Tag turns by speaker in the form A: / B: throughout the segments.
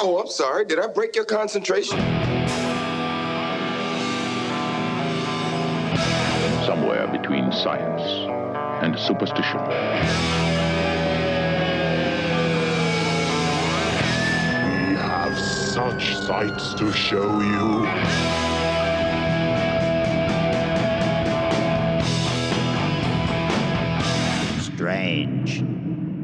A: Oh, I'm sorry. Did I break your concentration?
B: Somewhere between science and superstition.
C: We have such sights to show you.
D: Strange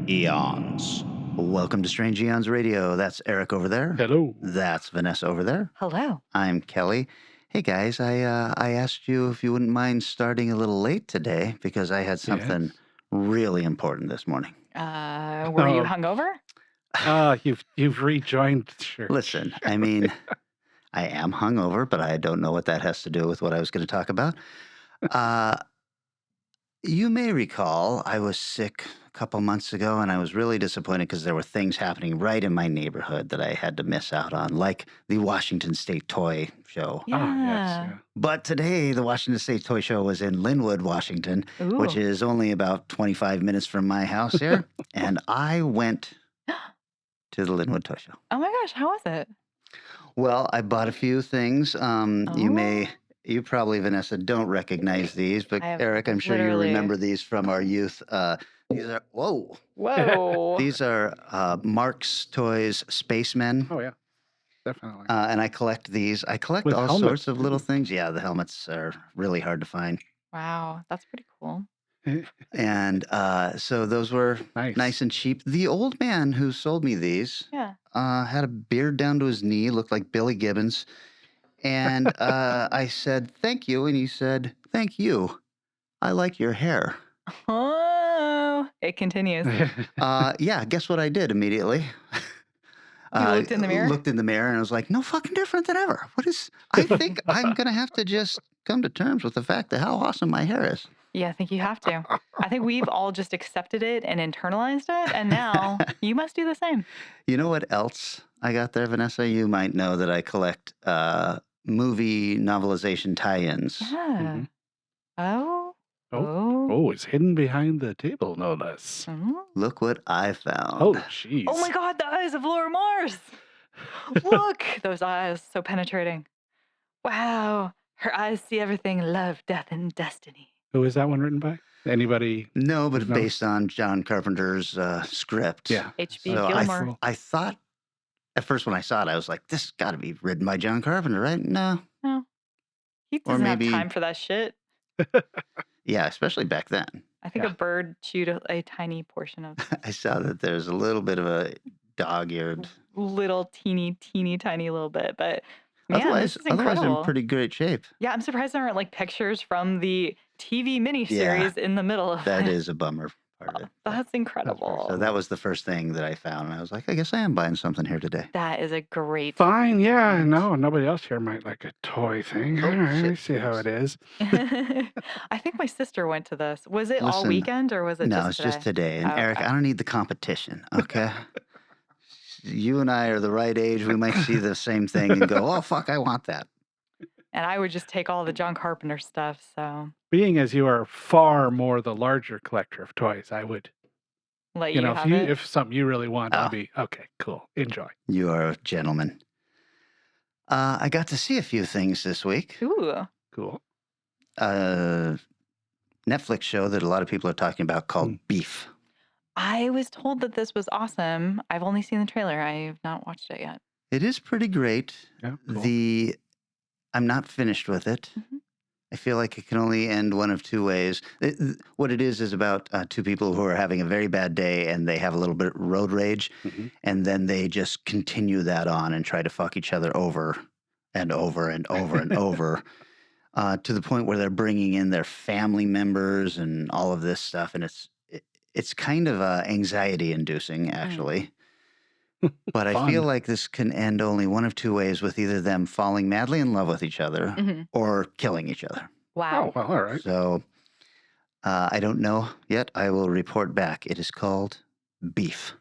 D: Eons. Welcome to Strange Eons Radio. That's Eric over there.
E: Hello.
D: That's Vanessa over there.
F: Hello.
D: I'm Kelly. Hey guys, I asked you if you wouldn't mind starting a little late today because I had something really important this morning.
F: Were you hungover?
E: You've rejoined. Sure.
D: Listen, I mean, I am hungover, but I don't know what that has to do with what I was going to talk about. You may recall I was sick a couple months ago, and I was really disappointed because there were things happening right in my neighborhood that I had to miss out on, like the Washington State Toy Show.
F: Yeah.
E: Oh, yes. Yeah.
D: But today, the Washington State Toy Show was in Linwood, Washington,
F: Ooh.
D: which is only about 25 minutes from my house here. And I went to the Linwood Toy Show.
F: Oh my gosh, how was it?
D: Well, I bought a few things. You probably, Vanessa, don't recognize these, but
F: I have
D: Eric, I'm sure you
F: literally-
D: remember these from our youth. These are,
F: Whoa.
D: these are Mark's Toys Spacemen.
E: Oh, yeah. Definitely.
D: And I collect these. I collect
E: With
D: all
E: helmets,
D: sorts of little
E: too.
D: things. Yeah, the helmets are really hard to find.
F: Wow, that's pretty cool.
D: And so those were
E: Nice.
D: nice and cheap. The old man who sold me these
F: Yeah.
D: had a beard down to his knee, looked like Billy Gibbons. And I said, thank you. And he said, thank you. I like your hair.
F: Oh, it continues.
D: Yeah, guess what I did immediately?
F: You looked in the mirror?
D: Looked in the mirror and I was like, no fucking different than ever. I think I'm going to have to just come to terms with the fact of how awesome my hair is.
F: Yeah, I think you have to. I think we've all just accepted it and internalized it, and now you must do the same.
D: You know what else I got there, Vanessa? You might know that I collect movie novelization tie-ins.
F: Yeah.
E: Mhm.
F: Oh.
E: Oh, it's hidden behind the table, no less.
F: Oh.
D: Look what I found.
E: Oh, jeez.
F: Oh my God, the eyes of Laura Mars. Look, those eyes, so penetrating. Wow, her eyes see everything, love, death, and destiny.
E: Who is that one written by? Anybody?
D: No, but
E: No.
D: based on John Carpenter's script.
E: Yeah.
F: H.B.
D: So
F: Gilmore.
D: I thought, at first when I saw it, I was like, this has got to be written by John Carpenter, right? No.
F: He
D: or
F: doesn't
D: maybe-
F: have time for that shit.
D: Yeah, especially back then.
F: I think
E: Yeah.
F: a bird chewed a tiny portion of
D: I saw that there's a little bit of a dog-eared.
F: little teeny tiny little bit, but man,
D: Otherwise,
F: this is incredible.
D: they're in pretty great shape.
F: Yeah, I'm surprised there aren't like pictures from the TV miniseries in the middle of
D: That
F: it.
D: is a bummer part of it.
F: That's incredible.
D: So that was the first thing that I found. And I was like, I guess I am buying something here today.
F: That is a great.
E: Fine, yeah, no, nobody else here might like a toy thing.
D: Oh,
E: All right,
D: shit.
E: I see how it is.
F: I think my sister went to this. Was it all
D: Listen,
F: weekend or was it
D: No,
F: just
D: it's
F: today?
D: just today. And
F: Oh,
D: Eric,
F: okay.
D: I don't need the competition, okay? You and I are the right age. We might see the same thing and go, oh, fuck, I want that.
F: And I would just take all the John Carpenter stuff. So
E: Being as you are far more the larger collector of toys, I would,
F: let you,
E: if
F: have it.
E: if something you really want,
D: Oh.
E: I'd be okay, cool, enjoy.
D: You are a gentleman. I got to see a few things this week.
F: Ooh.
E: Cool.
D: Netflix show that a lot of people are talking about called
E: Hmm.
D: Beef.
F: I was told that this was awesome. I've only seen the trailer. I've not watched it yet.
D: It is pretty great.
E: Yeah, cool.
D: I'm not finished with it.
F: Mhm.
D: I feel like it can only end one of two ways. What it is about two people who are having a very bad day and they have a little bit of road rage,
E: Mhm.
D: and then they just continue that on and try to fuck each other over and over and over and over to the point where they're bringing in their family members and all of this stuff. And it's kind of anxiety inducing, actually. But I feel
E: Fun.
D: like this can end only one of two ways, with either them falling madly in love with each other
F: Mhm.
D: or killing each other.
F: Wow.
E: Oh, well, all right.
D: So I don't know yet. I will report back. It is called Beef.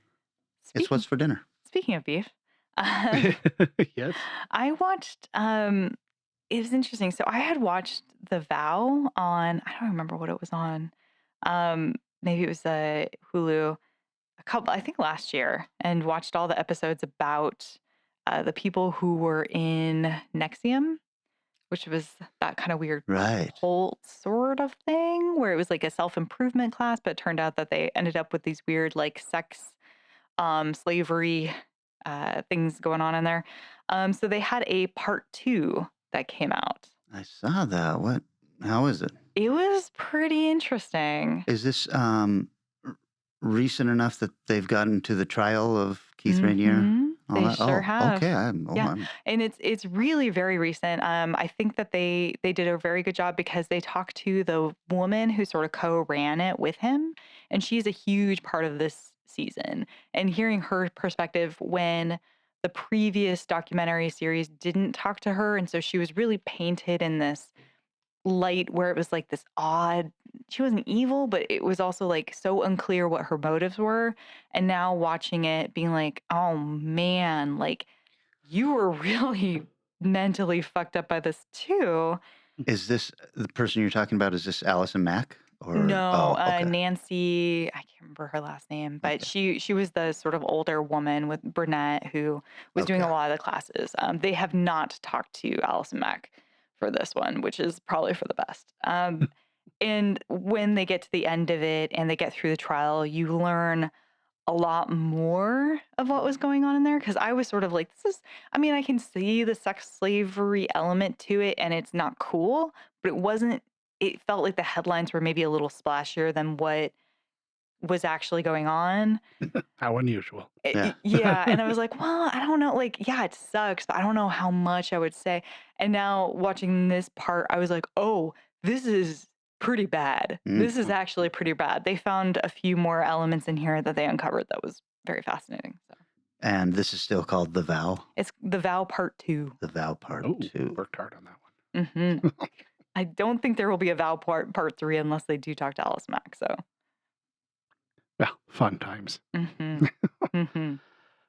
D: It's what's for dinner.
F: Speaking of beef,
E: Yes.
F: I watched. It was interesting. So I had watched The Vow on. I don't remember what it was on. Maybe it was Hulu. I think last year, and watched all the episodes about the people who were in Nexium, which was that kind of weird
D: Right.
F: cult sort of thing where it was like a self-improvement class, but it turned out that they ended up with these weird like sex, slavery things going on in there. So they had a part 2 that came out.
D: I saw that. What? How is it?
F: It was pretty interesting.
D: Is this r- recent enough that they've gotten to the trial of Keith Rainier? All
F: They
D: that?
F: sure
D: Oh,
F: have.
D: okay.
F: Yeah, and it's really very recent. I think that they did a very good job because they talked to the woman who sort of co-ran it with him, and she's a huge part of this season. And hearing her perspective when the previous documentary series didn't talk to her, and so she was really painted in this light where it was like this odd, she wasn't evil, but it was also like so unclear what her motives were. And now watching it being like, oh man, like you were really mentally fucked up by this too.
D: Is this the person you're talking about? Is this Allison Mack? Or
F: No,
D: okay.
F: Nancy, I can't remember her last name, but
D: Okay.
F: she was the sort of older woman with brunette who was doing a
D: Okay.
F: lot of the classes. They have not talked to Allison Mack for this one, which is probably for the best. And when they get to the end of it and they get through the trial, you learn a lot more of what was going on in there. Because I was sort of like, this is, I mean, I can see the sex slavery element to it and it's not cool, but it wasn't, it felt like the headlines were maybe a little splashier than what was actually going on.
E: How unusual.
D: Yeah.
F: Yeah, and I was like, "Well, I don't know, like, yeah, it sucks, but I don't know how much I would say." And now watching this part, I was like, "Oh, this is pretty bad. This is
D: Mhm.
F: actually pretty bad." They found a few more elements in here that they uncovered that was very fascinating. So,
D: And this is still called The Vow.
F: it's The Vow Part 2.
D: The Vow Part
E: Oh,
D: 2.
E: worked hard on that one.
F: Mhm. I don't think there will be a Vow Part 3 unless they do talk to Alice Mack, so.
E: Well, fun times.
F: Mhm. Mhm.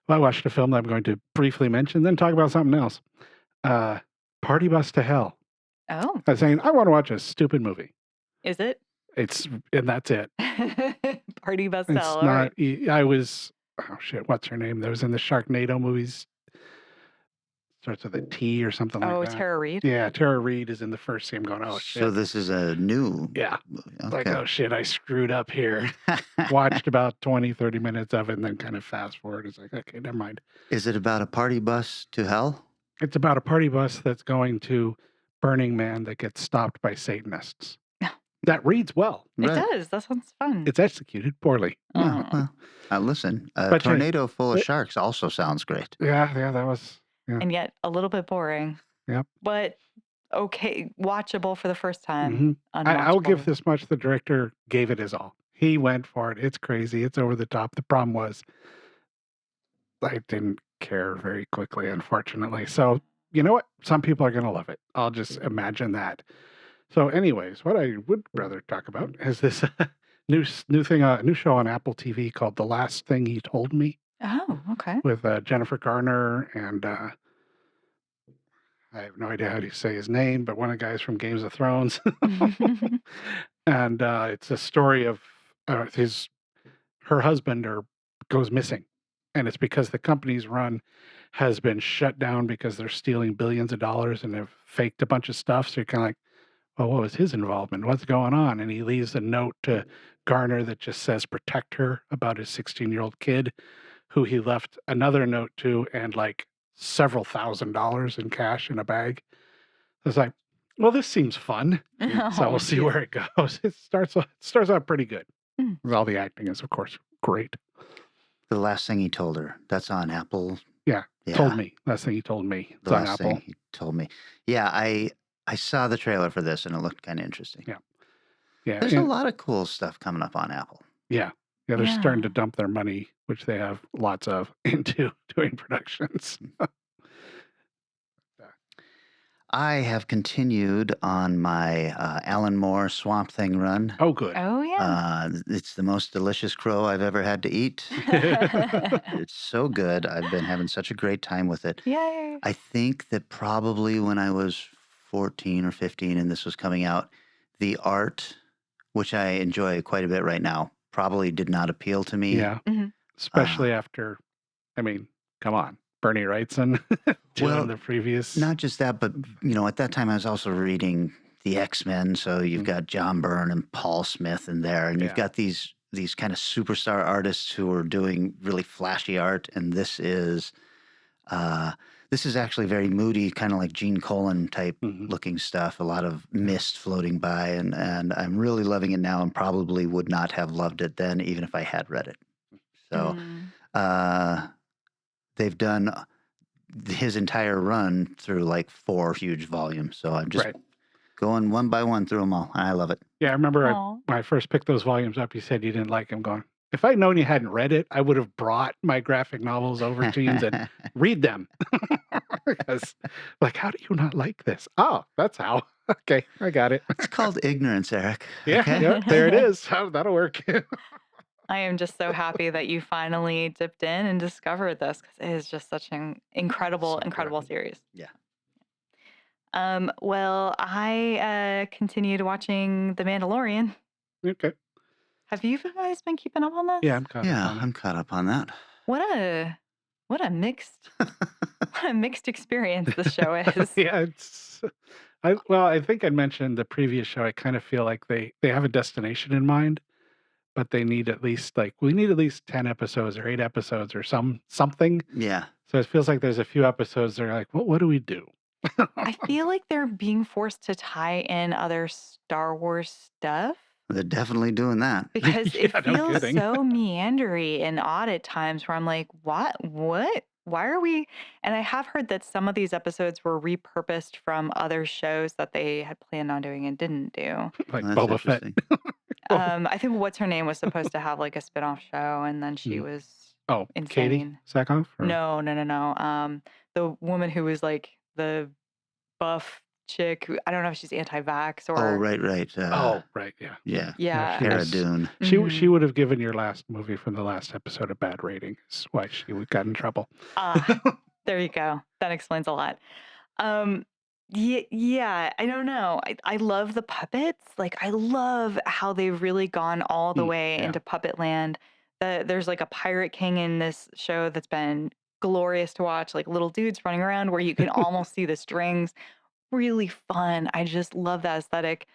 E: Well, I watched a film that I'm going to briefly mention, then talk about something else. Party Bus to Hell.
F: Oh,
E: I was saying, I want to watch a stupid movie.
F: is it?
E: And that's it.
F: Party Bus
E: It's
F: Hell, all
E: not,
F: right.
E: I was, oh shit, what's her name? That was in the Sharknado movies. Starts with a T or something
F: Oh,
E: like that.
F: Tara Reid?
E: Yeah, Tara Reid is in the first scene going, oh
D: So
E: shit.
D: this is a new
E: Yeah.
D: movie.
E: Like,
D: Okay.
E: oh shit, I screwed up here. Watched about 20, 30 minutes of it and then kind of fast forward. It's like, okay, never mind.
D: Is it about a party bus to hell?
E: It's about a party bus that's going to Burning Man that gets stopped by Satanists. That reads well.
F: It
D: Right.
F: does. That sounds fun.
E: It's executed poorly.
D: Yeah,
F: Oh.
D: well, listen, a
E: But hey,
D: tornado full of
E: it-
D: sharks also sounds great.
E: Yeah, that was, yeah.
F: And yet a little bit boring.
E: Yep.
F: But okay, watchable for the first time.
E: Mhm. I'll give
F: Unwatchable.
E: this much. The director gave it his all. He went for it. It's crazy. It's over the top. The problem was I didn't care very quickly, unfortunately. So, you know what? Some people are going to love it. I'll just imagine that. So, anyways, what I would rather talk about is this new show on Apple TV called The Last Thing He Told Me
F: Oh, okay.
E: with Jennifer Garner and I have no idea how to say his name, but one of the guys from Games of Thrones. And it's a story of her husband goes missing, and it's because the company's run has been shut down because they're stealing billions of dollars and have faked a bunch of stuff. So you're kind of like, well, what was his involvement? What's going on? And he leaves a note to Garner that just says protect her about his 16-year-old kid, who he left another note to and like several $1,000s in cash in a bag. I was like, well, this seems fun. So
F: Oh,
E: we'll see
F: dear.
E: where it goes. It starts out pretty good.
F: Mm.
E: All the acting is, of course, great.
D: The Last Thing He Told Her. That's on Apple.
E: Yeah,
D: Yeah.
E: told me. Last thing he told me. It's
D: The
E: on
D: Last
E: Apple.
D: Thing He Told Me. Yeah, I saw the trailer for this and it looked kind of interesting.
E: Yeah. Yeah,
D: There's a
E: and-
D: lot of cool stuff coming up on Apple.
E: yeah. They're
F: Yeah.
E: starting to dump their money, which they have lots of, into doing productions.
D: I have continued on my Alan Moore Swamp Thing run.
E: Oh, good.
F: Oh, yeah.
D: It's the most delicious crow I've ever had to eat. It's so good. I've been having such a great time with it.
F: Yay.
D: I think that probably when I was 14 or 15 and this was coming out, the art, which I enjoy quite a bit right now, probably did not appeal to me.
E: Yeah.
F: Mhm.
E: Especially after, I mean, come on. Bernie Wrightson doing
D: Well,
E: the previous.
D: not just that, but at that time I was also reading the X-Men. So you've got John Byrne and Paul Smith in there, and you've
E: Yeah.
D: got these kind of superstar artists who are doing really flashy art. And this is actually very moody, kind of like Gene Colan type looking stuff. A lot of mist floating by, and I'm really loving it now, and probably would not have loved it then, even if I had read it. So they've done his entire run through like 4 huge volumes. So I'm just going one by one through them all. I love it.
E: Yeah, I remember
F: Aw.
E: when I first picked those volumes up, you said you didn't like them. Going, if I'd known you hadn't read it, I would have brought my graphic novels over to you and said, read them. Because, like, how do you not like this? Oh, that's how. Okay, I got it.
D: It's called ignorance, Eric.
E: Yeah,
D: Okay?
E: yep, there it is. Oh, that'll work.
F: I am just so happy that you finally dipped in and discovered this because it is just such an incredible,
E: So
F: incredible
E: good.
F: series.
D: Yeah.
F: Well, I continued watching The Mandalorian.
E: Okay.
F: Have you guys been keeping up on this?
E: Yeah, I'm caught up
D: Yeah,
E: on it.
D: I'm caught up on that.
F: What a mixed experience this show is.
E: Yeah, it's. I think I mentioned the previous show. I kind of feel like they have a destination in mind, but they need at least 10 episodes or 8 episodes or something.
D: Yeah.
E: So it feels like there's a few episodes that are like, well, what do we do?
F: I feel like they're being forced to tie in other Star Wars stuff
D: They're definitely doing that.
F: because it
E: Yeah, no
F: feels
E: kidding.
F: so meandery and odd at times where I'm like, what? Why are we? And I have heard that some of these episodes were repurposed from other shows that they had planned on doing and didn't do.
E: Like
D: That's
E: Boba Fett.
D: interesting.
F: I think what's her name was supposed to have like a spin-off show and then she was
E: Oh, Katie
F: insane.
E: Sackhoff? Or-
F: No. The woman who was like the buff chick who I don't know if she's anti-vax or
D: Oh, right.
E: Oh, right. Yeah.
D: Yeah.
F: yeah.
E: she
D: Cara
E: was-
D: Dune.
E: She would have given your last movie from the last episode a bad rating. That's why she got in trouble.
F: There you go. That explains a lot. Yeah, I don't know. I love the puppets. Like I love how they've really gone all the way
E: yeah.
F: into puppet land. There's like a pirate king in this show that's been glorious to watch, like little dudes running around where you can almost see the strings. Really fun. I just love that aesthetic.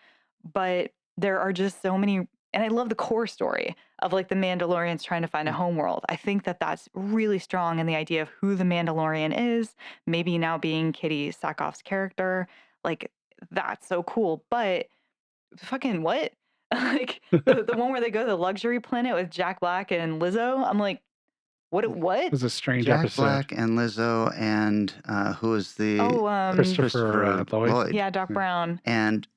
F: But there are just so many, and I love the core story of like the Mandalorians trying to find a homeworld. I think that that's really strong in the idea of who the Mandalorian is, maybe now being Kitty Sackhoff's character. Like, that's so cool. But fucking what? Like, the one where they go to the luxury planet with Jack Black and Lizzo. I'm like, what?
E: It was a strange
D: Jack
E: episode.
D: Black and Lizzo and who is the
F: Oh,
E: Christopher Lloyd.
F: yeah, Doc Brown.
D: And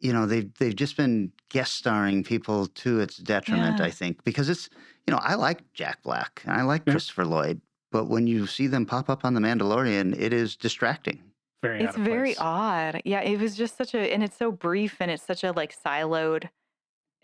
D: they've just been guest starring people to its detriment,
F: Yeah.
D: I think, because it's I like Jack Black and I like
E: Yeah.
D: Christopher Lloyd, but when you see them pop up on The Mandalorian, it is distracting.
E: Very
F: It's
E: out of
F: very
E: place.
F: odd. Yeah, it was just and it's so brief and it's such a like siloed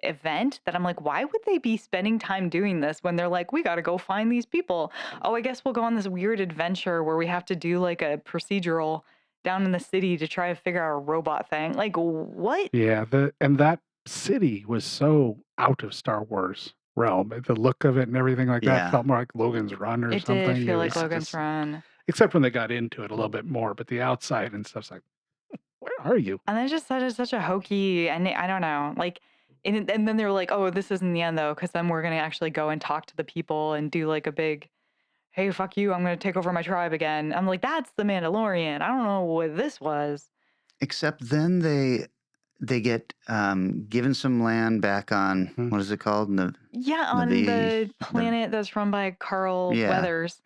F: event that I'm like, why would they be spending time doing this when they're like, we got to go find these people? Oh, I guess we'll go on this weird adventure where we have to do like a procedural down in the city to try to figure out a robot thing. Like, what?
E: Yeah, and that city was so out of Star Wars realm. The look of it and everything like
D: Yeah.
E: that felt more like Logan's Run or
F: It
E: something.
F: did feel like
E: was
F: Logan's
E: just-
F: Run.
E: Except when they got into it a little bit more, but the outside and stuff's like, where are you?
F: And then just such a hokey, and I don't know, like, and then they were like, oh, this isn't the end though, because then we're gonna actually go and talk to the people and do like a big, hey, fuck you, I'm gonna take over my tribe again. I'm like, that's the Mandalorian. I don't know what this was.
D: Except then they get given some land back on what is it called?
F: Yeah, on the
D: the-
F: planet that's run by Carl
D: Yeah.
F: Weathers.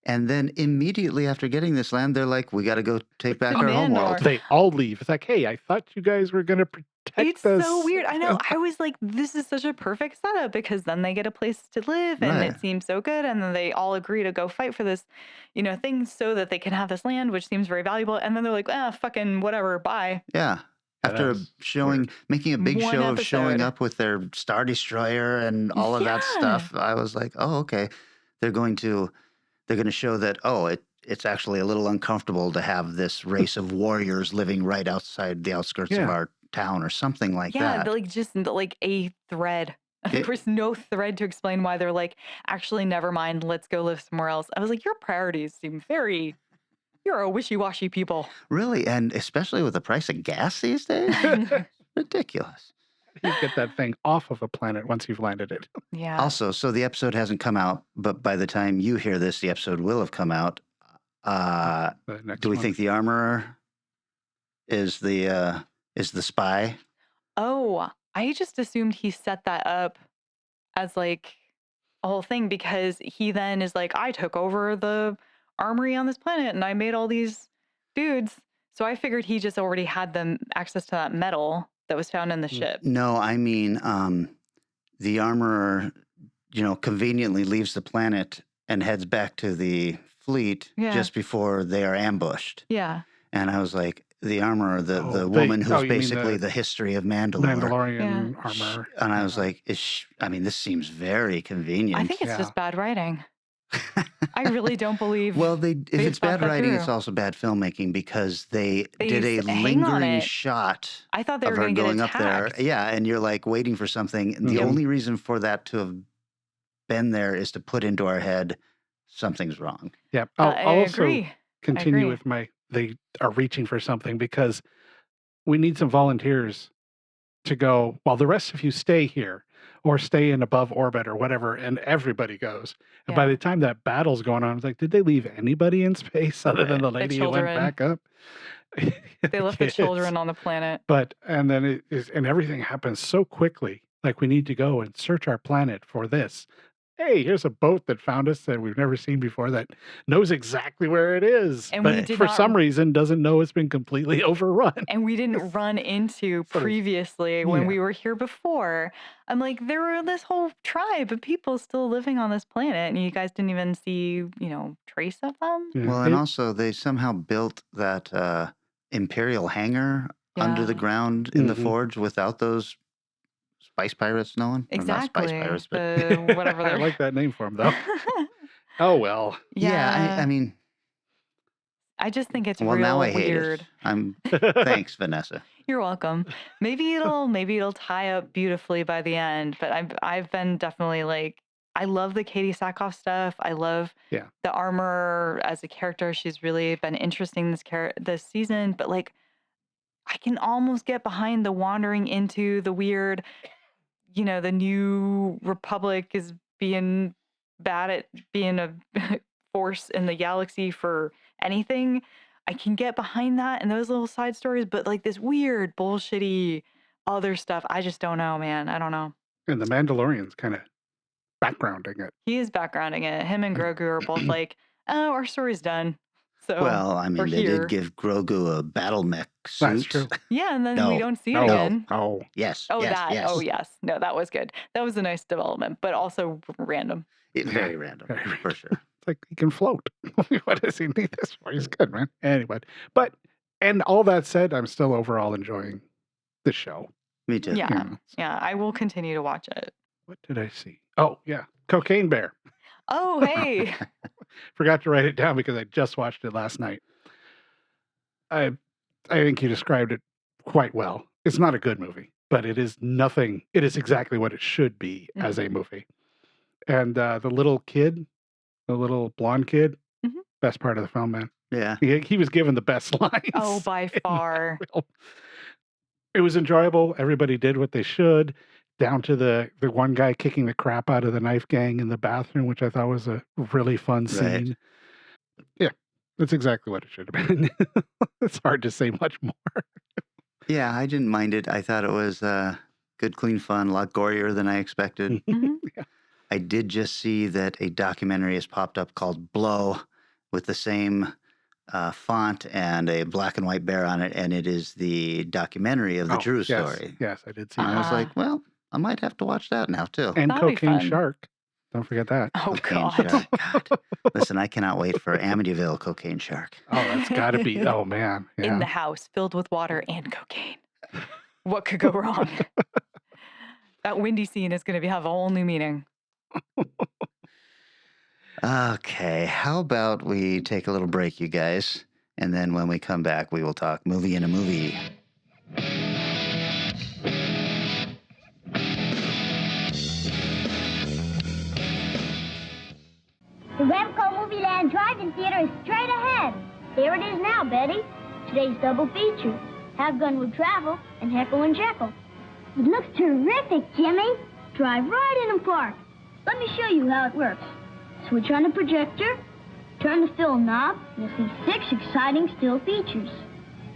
D: And then immediately after getting this land, they're like, we got to go take back our
F: Mandalore.
D: homeworld.
E: They all leave. It's like, hey, I thought you guys were going to protect
F: It's
E: us.
F: so weird. I know. I was like, this is such a perfect setup because then they get a place to live and
D: Right.
F: it seems so good. And then they all agree to go fight for this, thing so that they can have this land, which seems very valuable. And then they're like, fucking whatever, bye.
D: Yeah.
E: Yeah,
D: After
E: that was
D: making a big
F: One
D: show of showing
F: episode.
D: up with their Star Destroyer and all of that
F: Yeah.
D: stuff, I was like, oh, okay. They're going to show that, it's actually a little uncomfortable to have this race of warriors living right outside the outskirts of
E: Yeah.
D: our town or something like
F: Yeah,
D: that.
F: just like a thread There was no thread to explain why they're like, actually, never mind, let's go live somewhere else. I was like, your priorities seem you're a wishy-washy people.
D: Really, and especially with the price of gas these days, ridiculous.
E: You get that thing off of a planet once you've landed it.
F: Yeah.
D: Also, so the episode hasn't come out, but by the time you hear this, the episode will have come out.
E: The next
D: Do we
E: one.
D: think the armorer is the spy?
F: Oh, I just assumed he set that up as like a whole thing because he then is like, I took over the armory on this planet and I made all these dudes. So I figured he just already had them access to that metal that was found in the ship.
D: No, I mean, the armorer, conveniently leaves the planet and heads back to the fleet
F: Yeah.
D: just before they are ambushed.
F: Yeah.
D: And I was like, the armorer, the
E: Oh,
D: woman
E: you
D: who's
E: mean
D: basically
E: the
D: the history of Mandalore.
E: Mandalorian
F: Yeah.
E: armor.
D: And I was like, this seems very convenient.
F: I think it's
E: Yeah.
F: just bad writing. I really don't believe.
D: Well, if
F: They
D: it's
F: thought
D: bad
F: that
D: writing, it's
F: through.
D: also bad filmmaking because they
F: They
D: did a
F: hang on
D: lingering
F: it.
D: shot
F: I thought they
D: of
F: were
D: her
F: going to get
D: going up there.
F: attacked.
D: Yeah, and you're like waiting for something. The
E: Mhm.
D: only reason for that to have been there is to put into our head something's wrong.
E: Yeah. I'll
F: I
E: also
F: agree.
E: continue
F: agree.
E: with they are reaching for something because we need some volunteers to go while the rest of you stay here or stay in above orbit or whatever, and everybody goes. And by
F: Yeah.
E: the time that battle's going on, it's like, did they leave anybody in space other than the lady who went
F: children.
E: back up?
F: They left the
E: Kids.
F: children on the planet.
E: And then it is, and everything happens so quickly. Like we need to go and search our planet for this. Hey, here's a boat that found us that we've never seen before that knows exactly where it is,
F: And
E: but
F: we did
E: for
F: not-
E: some reason doesn't know it's been completely overrun.
F: And we didn't run into
E: So-
F: previously when
E: yeah.
F: we were here before. I'm like, there were this whole tribe of people still living on this planet, and you guys didn't even see, trace of them.
E: Yeah.
D: Well, and
E: It-
D: also they somehow built that Imperial hangar under the
F: Yeah.
D: ground in the
E: Mhm.
D: forge without those spice pirates knowing. Or not
F: Exactly.
D: spice pirates, but
F: The whatever
E: I
F: they're.
E: like that name for him though. Oh well.
D: yeah, I mean,
F: I just think it's
D: well,
F: real
D: now I hate
F: weird.
D: it. Thanks, Vanessa.
F: You're welcome. Maybe it'll tie up beautifully by the end. But I've been definitely like, I love the Katie Sackhoff stuff. I love
E: Yeah.
F: the armor as a character. She's really been interesting this season. But like, I can almost get behind the wandering into the weird. The New Republic is being bad at being a force in the galaxy for anything. I can get behind that and those little side stories, but like this weird, bullshitty other stuff, I just don't know, man. I don't know.
E: And the Mandalorian's kind of backgrounding it.
F: He is backgrounding it. Him and Grogu are both like, oh, our story's done. So
D: Well, I
F: we're
D: mean, they
F: here.
D: did give Grogu a battle mech suit.
E: That's true.
F: Yeah, and then
D: No.
F: we don't see it
E: No.
F: again.
E: Oh,
D: Yes.
F: Oh,
D: yes,
F: that.
D: yes.
F: Oh, yes. No, that was good. That was a nice development, but also random.
D: Very random,
E: Very
D: for sure.
E: it's like he can float. What does he need this for? He's good, man. Anyway, and all that said, I'm still overall enjoying the show.
D: Me too.
F: Yeah.
E: Yeah.
F: Yeah, I will continue to watch it.
E: What did I see? Oh, yeah. Cocaine Bear.
F: Oh, hey.
E: Forgot to write it down because I just watched it last night. I think you described it quite well. It's not a good movie, but it is nothing. It is exactly what it should be as a movie. And the little kid, the little blonde kid,
F: Mhm.
E: best part of the film, man.
D: Yeah.
E: He was given the best lines.
F: Oh, by
E: in that
F: far.
E: film. It was enjoyable. Everybody did what they should, down to the one guy kicking the crap out of the knife gang in the bathroom, which I thought was a really fun
D: Right.
E: scene. Yeah, that's exactly what it should have been. It's hard to say much more.
D: Yeah, I didn't mind it. I thought it was good, clean fun, a lot gorier than I expected.
F: Mhm.
D: I did just see that a documentary has popped up called Blow with the same font and a black and white bear on it, and it is the documentary of the
E: Oh,
D: true
E: yes,
D: story.
E: Yes, I did see
D: And I
E: that.
D: was like, well, I might have to watch that now too.
E: And
F: That'll be
E: Cocaine
F: fun.
E: Shark. Don't forget that.
F: Oh,
D: Cocaine
F: God.
D: Shark. God. Listen, I cannot wait for Amityville Cocaine Shark.
E: Oh, that's got to be. Oh, man.
F: In
E: Yeah.
F: the house filled with water and cocaine. What could go wrong? That windy scene is going to have a whole new meaning.
D: Okay, how about we take a little break, you guys, and then when we come back, we will talk movie in a movie.
G: The Remco Movie Land Drive-In Theater is straight ahead. Here it is now, Betty. Today's double feature. Have Gun Will Travel and Heckle and Jekyll. It looks terrific, Jimmy. Drive right in and park. Let me show you how it works. Switch on the projector, turn the film knob, and you'll see 6 exciting still features.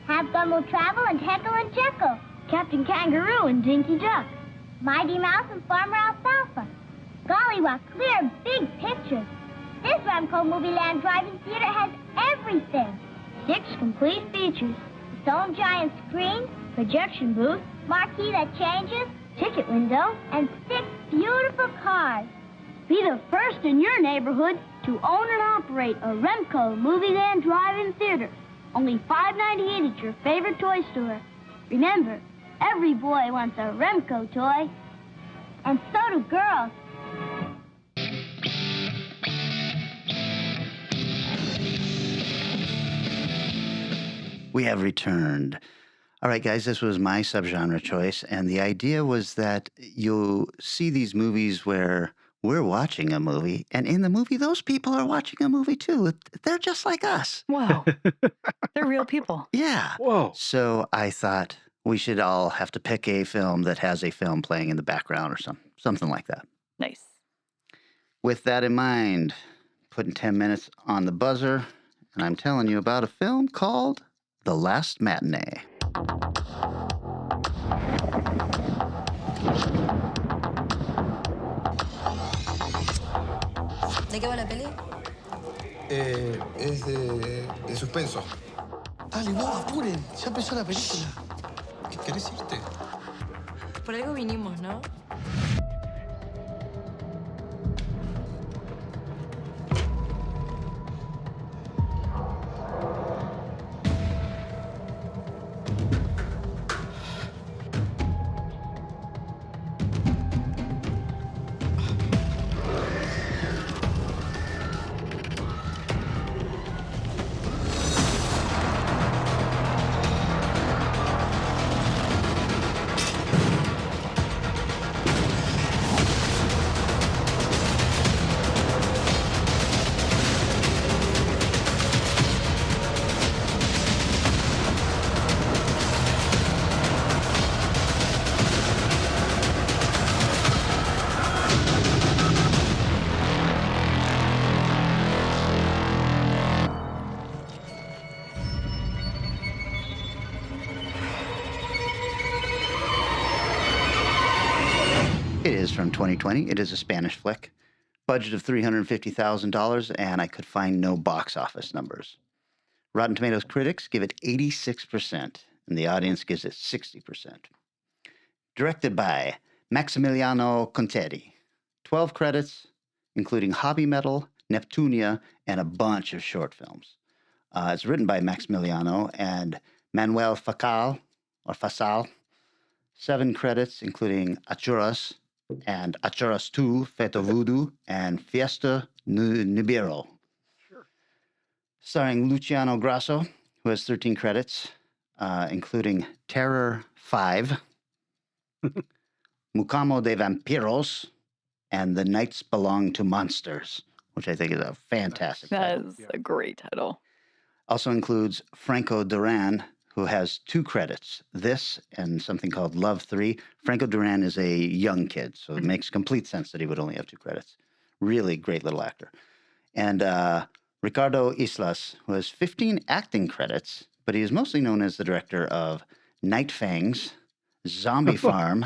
G: Have Gun Will Travel and Heckle and Jekyll. Captain Kangaroo and Dinky Duck. Mighty Mouse and Farmer Alfalfa. Golly, what clear, big pictures. This Remco Movie Land Drive-In Theater has everything. 6 complete features. Its own giant screen, projection booth, marquee that changes, ticket window, and 6 beautiful cars. Be the first in your neighborhood to own and operate a Remco Movie Land Drive-In Theater. Only $5.98 at your favorite toy store. Remember, every boy wants a Remco toy. And so do girls.
D: We have returned. All right, guys, this was my subgenre choice, and the idea was that you'll see these movies where we're watching a movie, and in the movie, those people are watching a movie too. They're just like us.
F: Whoa. They're real people.
D: Yeah.
E: Whoa.
D: So I thought we should all have to pick a film that has a film playing in the background or something like that.
F: Nice.
D: With that in mind, putting 10 minutes on the buzzer, and I'm telling you about a film called The Last Matinee.
H: ¿De qué va la peli?
A: Es de suspenso.
I: Dale, vos, apuren. Ya empezó la película.
A: ¿Querés irte?
H: Por algo vinimos, ¿no?
D: It is from 2020. It is a Spanish flick. Budget of $350,000, and I could find no box office numbers. Rotten Tomatoes critics give it 86%, and the audience gives it 60%. Directed by Maximiliano Contetti. 12 credits, including Hobby Metal, Neptunia, and a bunch of short films. It's written by Maximiliano and Manuel Fasal. 7 credits, including Achuras and Achuras 2, Feto Voodoo, and Fiesta Nibiru.
E: Sure.
D: Starring Luciano Grasso, who has 13 credits, including Terror 5, Mucamo de Vampiros, and The Nights Belong to Monsters, which I think is a fantastic
F: That
D: title.
F: is a great title.
D: Also includes Franco Duran, who has 2 credits, this and something called Love 3. Franco Duran is a young kid, so it makes complete sense that he would only have 2 credits. Really great little actor. And Ricardo Islas, who has 15 acting credits, but he is mostly known as the director of Night Fangs, Zombie Farm,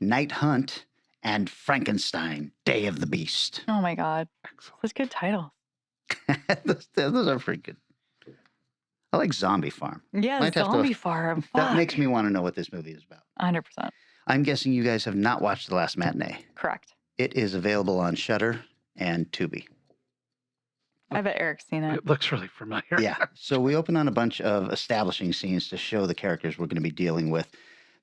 D: Night Hunt, and Frankenstein, Day of the Beast.
F: Oh my God.
E: Excellent.
F: Such good title.
D: those are pretty good. I like Zombie Farm.
F: Yeah,
D: Might have to-
F: Zombie Farm.
D: That
F: Fuck.
D: makes me want to know what this movie is about.
F: 100%.
D: I'm guessing you guys have not watched The Last Matinee.
F: Correct.
D: It is available on Shudder and Tubi.
F: I bet Eric's seen it.
E: It looks really familiar.
D: Yeah. So we open on a bunch of establishing scenes to show the characters we're going to be dealing with.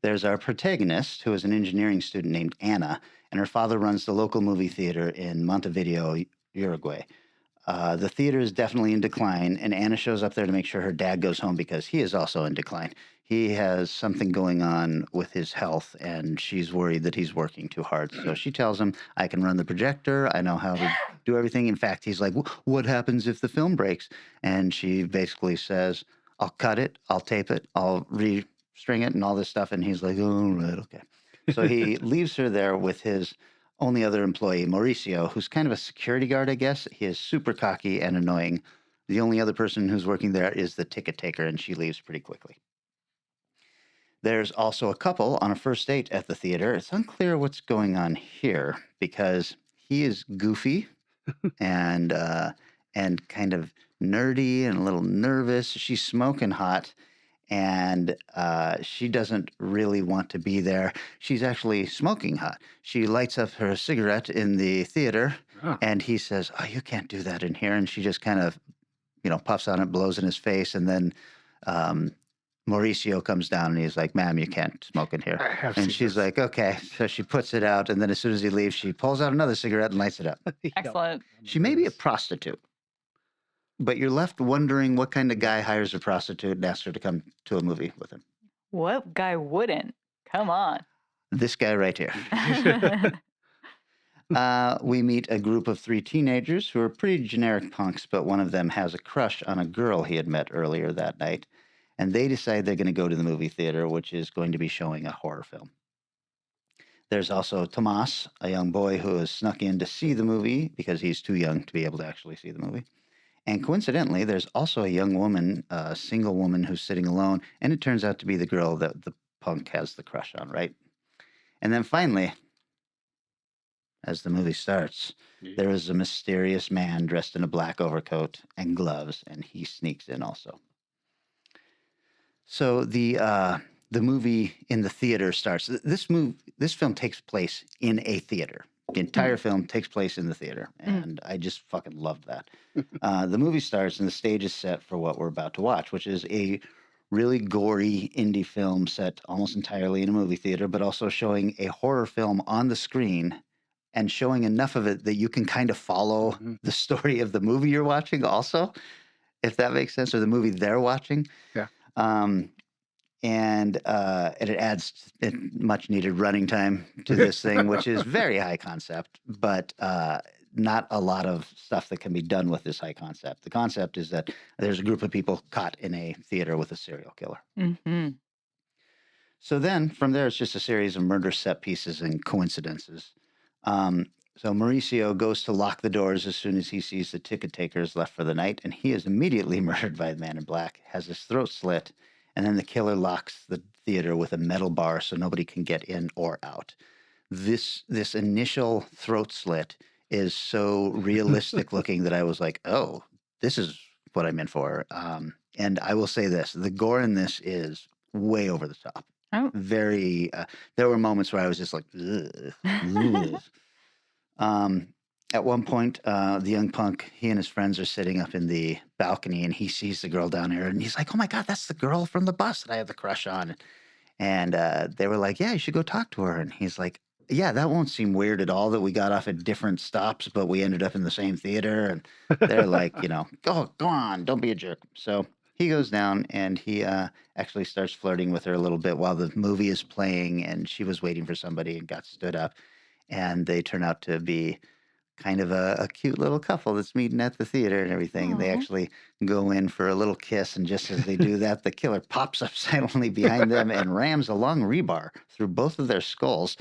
D: There's our protagonist, who is an engineering student named Anna, and her father runs the local movie theater in Montevideo, Uruguay. The theater is definitely in decline, and Anna shows up there to make sure her dad goes home because he is also in decline. He has something going on with his health, and she's worried that he's working too hard. So she tells him, I can run the projector. I know how to do everything. In fact, he's like, what happens if the film breaks? And she basically says, I'll cut it, I'll tape it, I'll restring it and all this stuff. And he's like, all right, okay. So he leaves her there with his only other employee, Mauricio, who's kind of a security guard, I guess. He is super cocky and annoying. The only other person who's working there is the ticket taker, and she leaves pretty quickly. There's also a couple on a first date at the theater. It's unclear what's going on here because he is goofy and kind of nerdy and a little nervous. She's smoking hot, and she doesn't really want to be there. She's actually smoking hot. She lights up her cigarette in the theater, and he says, "Oh, you can't do that in here." And she just kind of, puffs on it, blows in his face, and then Mauricio comes down and he's like, "Ma'am, you can't smoke in here." And she's like, "Okay." So she puts it out, and then as soon as he leaves, she pulls out another cigarette and lights it up.
F: Excellent.
D: She may be a prostitute, but you're left wondering what kind of guy hires a prostitute and asks her to come to a movie with him.
F: What guy wouldn't? Come on.
D: This guy right here. We meet a group of 3 teenagers who are pretty generic punks, but one of them has a crush on a girl he had met earlier that night. And they decide they're going to go to the movie theater, which is going to be showing a horror film. There's also Tomas, a young boy who has snuck in to see the movie because he's too young to be able to actually see the movie. And coincidentally, there's also a young woman, a single woman who's sitting alone, and it turns out to be the girl that the punk has the crush on, right? And then finally, as the movie starts, there is a mysterious man dressed in a black overcoat and gloves, and he sneaks in also. So the movie in the theater starts. This film takes place in a theater. The entire film takes place in the theater, and I just fucking loved that. The movie starts, and the stage is set for what we're about to watch, which is a really gory indie film set almost entirely in a movie theater, but also showing a horror film on the screen and showing enough of it that you can kind of follow the story of the movie you're watching also, if that makes sense, or the movie they're watching.
E: Yeah.
D: And it adds much needed running time to this thing, which is very high concept, but not a lot of stuff that can be done with this high concept. The concept is that there's a group of people caught in a theater with a serial killer.
F: Mm-hmm.
D: So then from there, it's just a series of murder set pieces and coincidences. So Mauricio goes to lock the doors as soon as he sees the ticket takers left for the night, and he is immediately murdered by the man in black, has his throat slit, and then the killer locks the theater with a metal bar so nobody can get in or out. This initial throat slit is so realistic looking that I was like, oh, this is what I'm in for. And I will say this, the gore in this is way over the top.
F: Oh.
D: Very, there were moments where I was just like, ugh, ugh. At one point, the young punk, he and his friends are sitting up in the balcony, and he sees the girl down there, and he's like, "Oh my God, that's the girl from the bus that I have the crush on." And they were like, "Yeah, you should go talk to her." And he's like, "Yeah, that won't seem weird at all that we got off at different stops, but we ended up in the same theater." And they're like, go on, don't be a jerk. So he goes down, and he actually starts flirting with her a little bit while the movie is playing, and she was waiting for somebody and got stood up. And they turn out to be kind of a cute little couple that's meeting at the theater and everything. And they actually go in for a little kiss. And just as they do that, the killer pops up silently behind them and rams a long rebar through both of their skulls,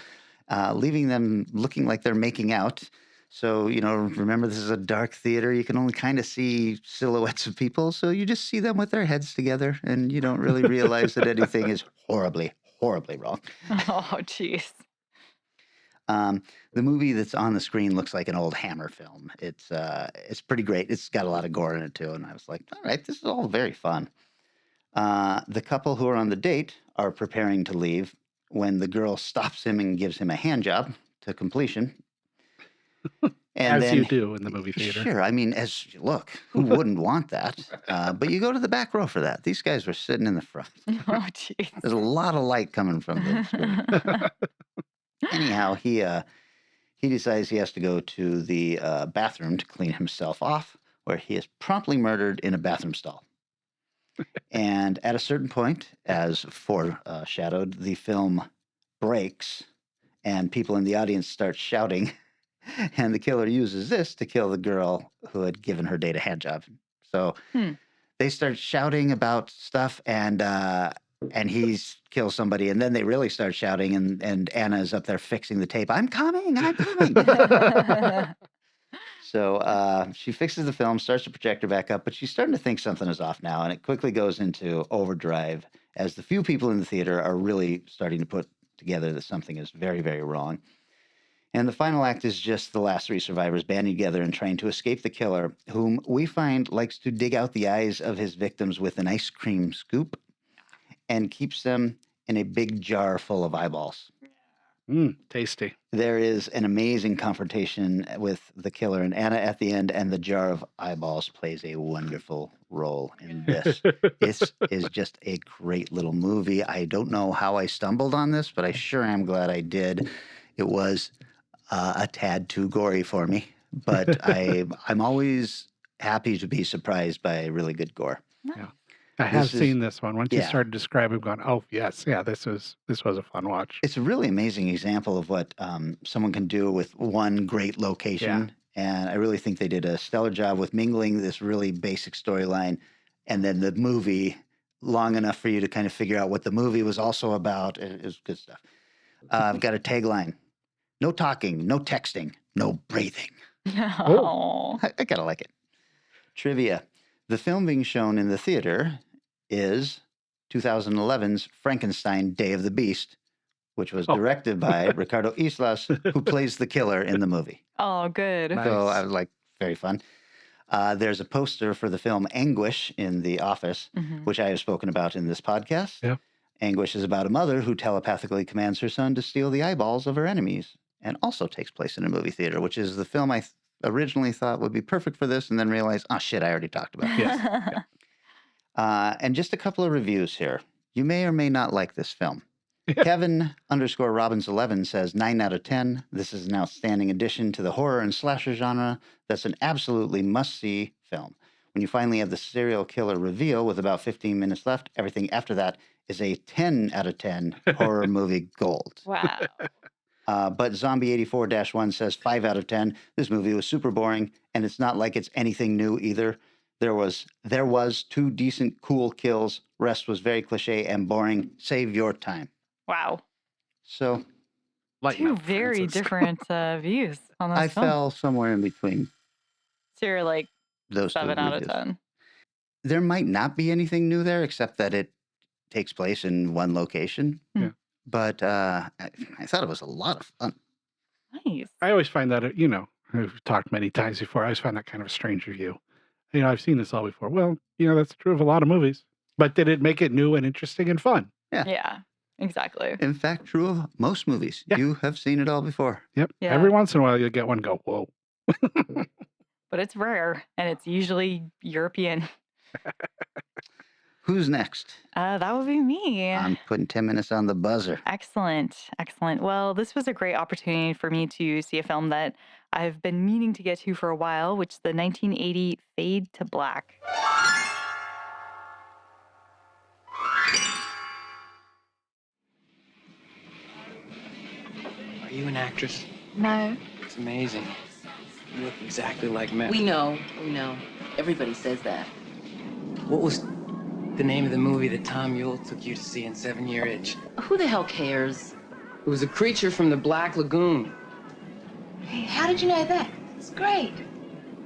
D: leaving them looking like they're making out. So, remember, this is a dark theater. You can only kind of see silhouettes of people. So you just see them with their heads together, and you don't really realize that anything is horribly, horribly wrong.
F: Oh, jeez.
D: The movie that's on the screen looks like an old Hammer film. It's pretty great. It's got a lot of gore in it too, and I was like, all right, this is all very fun. The couple who are on the date are preparing to leave when the girl stops him and gives him a hand job to completion. And
E: As you do in the movie theater.
D: Sure. I mean, look, who wouldn't want that? But you go to the back row for that. These guys were sitting in the front.
F: Oh, jeez.
D: There's a lot of light coming from the screen. Anyhow, he decides he has to go to the bathroom to clean himself off, where he is promptly murdered in a bathroom stall. And at a certain point, as foreshadowed, the film breaks, and people in the audience start shouting And the killer uses this to kill the girl who had given her date a hand job. So they start shouting about stuff, and he kills somebody, and then they really start shouting, and Anna's up there fixing the tape. I'm coming. So she fixes the film, starts the projector back up, but she's starting to think something is off now, and it quickly goes into overdrive as the few people in the theater are really starting to put together that something is very, very wrong. And the final act is just the last three survivors banding together and trying to escape the killer, whom we find likes to dig out the eyes of his victims with an ice cream scoop and keeps them in a big jar full of eyeballs.
E: Tasty.
D: There is an amazing confrontation with the killer and Anna at the end, and the jar of eyeballs plays a wonderful role in this. This is just a great little movie. I don't know how I stumbled on this, but I sure am glad I did. It was a tad too gory for me, but I'm always happy to be surprised by really good gore.
E: Yeah. I have seen this one. Once you started describing, I'm going, oh yes, yeah, this was a fun watch.
D: It's a really amazing example of what someone can do with one great location. Yeah. And I really think they did a stellar job with mingling this really basic storyline and then the movie long enough for you to kind of figure out what the movie was also about. It was good stuff. I've got a tagline. No talking, no texting, no breathing.
F: Oh.
D: I gotta like it. Trivia. The film being shown in the theater is 2011's Frankenstein Day of the Beast, which was directed by Ricardo Islas, who plays the killer in the movie.
F: Oh, good.
E: Nice.
D: So I was like, very fun. There's a poster for the film Anguish in the office, which I have spoken about in this podcast.
E: Yeah.
D: Anguish is about a mother who telepathically commands her son to steal the eyeballs of her enemies, and also takes place in a movie theater, which is the film I originally thought would be perfect for this, and then realized, oh shit, I already talked about it.
E: Yes.
D: And just a couple of reviews here. You may or may not like this film. Kevin_Robbins11 says 9 out of 10. This is an outstanding addition to the horror and slasher genre. That's an absolutely must-see film. When you finally have the serial killer reveal with about 15 minutes left, everything after that is a 10 out of 10 horror movie gold.
F: Wow.
D: But Zombie84-1 says 5 out of 10. This movie was super boring, and it's not like it's anything new either. There was 2 decent, cool kills. Rest was very cliche and boring. Save your time.
F: Wow.
D: So,
F: two very different views on this
D: I
F: film.
D: fell somewhere in between.
F: So you're like
D: those
F: 7 out of 10.
D: There might not be anything new there, except that it takes place in one location.
E: Yeah.
D: But I thought it was a lot of fun.
F: Nice.
E: I always find that, I've talked many times before, I always find that kind of a strange review. I've seen this all before. Well, that's true of a lot of movies. But did it make it new and interesting and fun?
F: Yeah, exactly.
D: In fact, true of most movies.
E: Yeah.
D: You have seen it all before.
E: Yep.
F: Yeah.
E: Every once in a while you get one go, whoa.
F: But it's rare, and it's usually European.
D: Who's next?
F: That would be me.
D: I'm putting 10 minutes on the buzzer.
F: Excellent. Well, this was a great opportunity for me to see a film that I've been meaning to get to for a while, which is the 1980 Fade to Black.
J: Are you an actress?
H: No.
J: It's amazing. You look exactly like Matt.
K: We know. Everybody says that.
J: What was the name of the movie that Tom Yule took you to see in 7-Year Itch?
K: Who the hell cares?
J: It was a creature from the Black Lagoon.
K: Hey, how did you know that? It's great.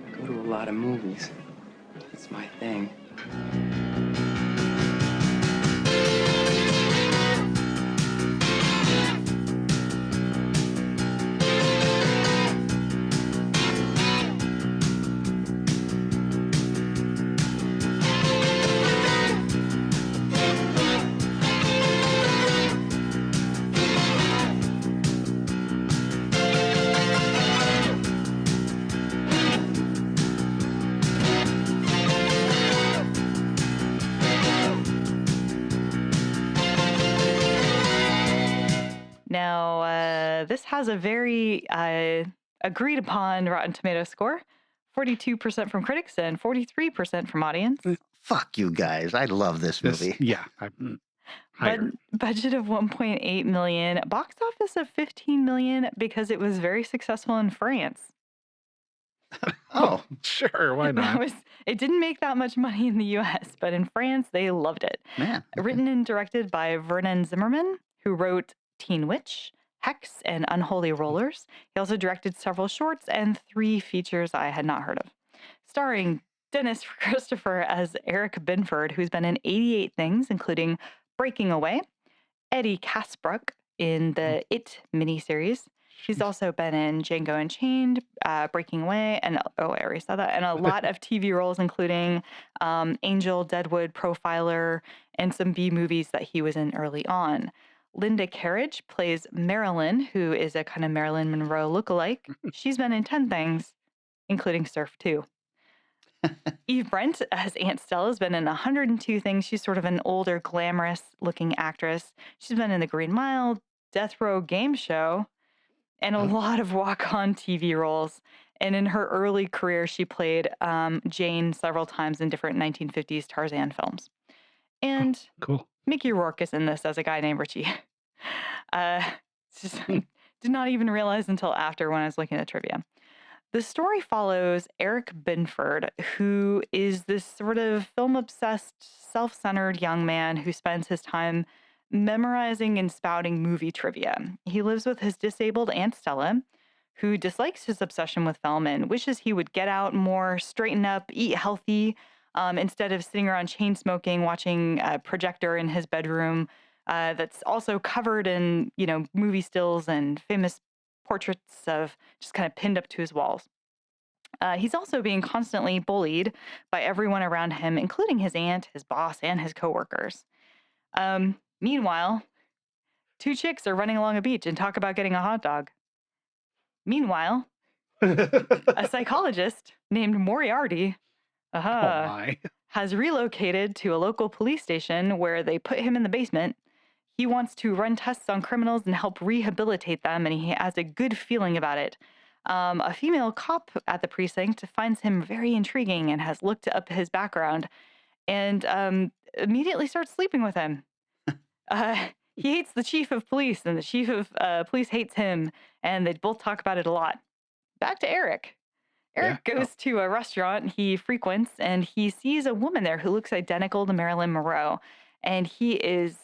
J: I go to a lot of movies. It's my thing.
F: Now, this has a very agreed upon Rotten Tomato score, 42% from critics and 43% from audience.
D: Fuck you guys. I love this movie.
E: Yeah.
F: But
E: Higher.
F: budget of 1.8 million, box office of 15 million because it was very successful in France.
D: Oh,
E: Sure, why
F: That
E: not?
F: was it didn't make that much money in the US, but in France they loved it.
D: man. Okay.
F: Written and directed by Vernon Zimmerman, who wrote Teen Witch, Hex, and Unholy Rollers. He also directed several shorts and 3 features I had not heard of. Starring Dennis Christopher as Eric Binford, who's been in 88 things, including Breaking Away, Eddie Casbrook in the It miniseries. He's also been in Django Unchained, Breaking Away, and I already said that, and a lot of TV roles, including Angel, Deadwood, Profiler, and some B movies that he was in early on. Linda Carriage plays Marilyn, who is a kind of Marilyn Monroe lookalike. She's been in 10 things, including Surf 2. Eve Brent as Aunt Stella has been in 102 things. She's sort of an older, glamorous-looking actress. She's been in The Green Mile, Death Row Game Show, and a lot of walk-on TV roles. And in her early career, she played Jane several times in different 1950s Tarzan films. And
E: Cool.
F: Mickey Rourke is in this as a guy named Richie. Did not even realize until after when I was looking at trivia. The story follows Eric Binford, who is this sort of film-obsessed, self-centered young man who spends his time memorizing and spouting movie trivia. He lives with his disabled Aunt Stella, who dislikes his obsession with film and wishes he would get out more, straighten up, eat healthy, instead of sitting around chain smoking, watching a projector in his bedroom that's also covered in, movie stills and famous portraits of just kind of pinned up to his walls. He's also being constantly bullied by everyone around him, including his aunt, his boss, and his coworkers. Meanwhile, 2 chicks are running along a beach and talk about getting a hot dog. Meanwhile, a psychologist named Moriarty
E: Oh my.
F: has relocated to a local police station where they put him in the basement. He wants to run tests on criminals and help rehabilitate them, and he has a good feeling about it. A female cop at the precinct finds him very intriguing and has looked up his background and immediately starts sleeping with him. He hates the chief of police, and the chief of police hates him, and they both talk about it a lot. Back to Eric. Eric goes to a restaurant he frequents, and he sees a woman there who looks identical to Marilyn Monroe, and he is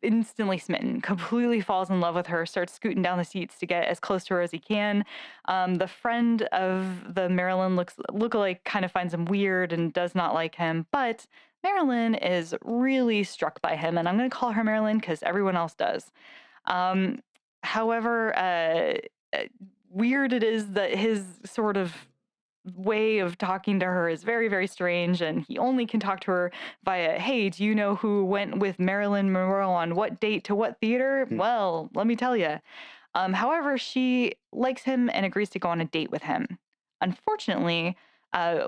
F: instantly smitten, completely falls in love with her, starts scooting down the seats to get as close to her as he can. The friend of the Marilyn lookalike kind of finds him weird and does not like him, but Marilyn is really struck by him, and I'm going to call her Marilyn because everyone else does. However, weird it is that his sort of way of talking to her is very, very strange, and he only can talk to her via, hey, do you know who went with Marilyn Monroe on what date to what theater? Well, let me tell you. However, she likes him and agrees to go on a date with him. Unfortunately,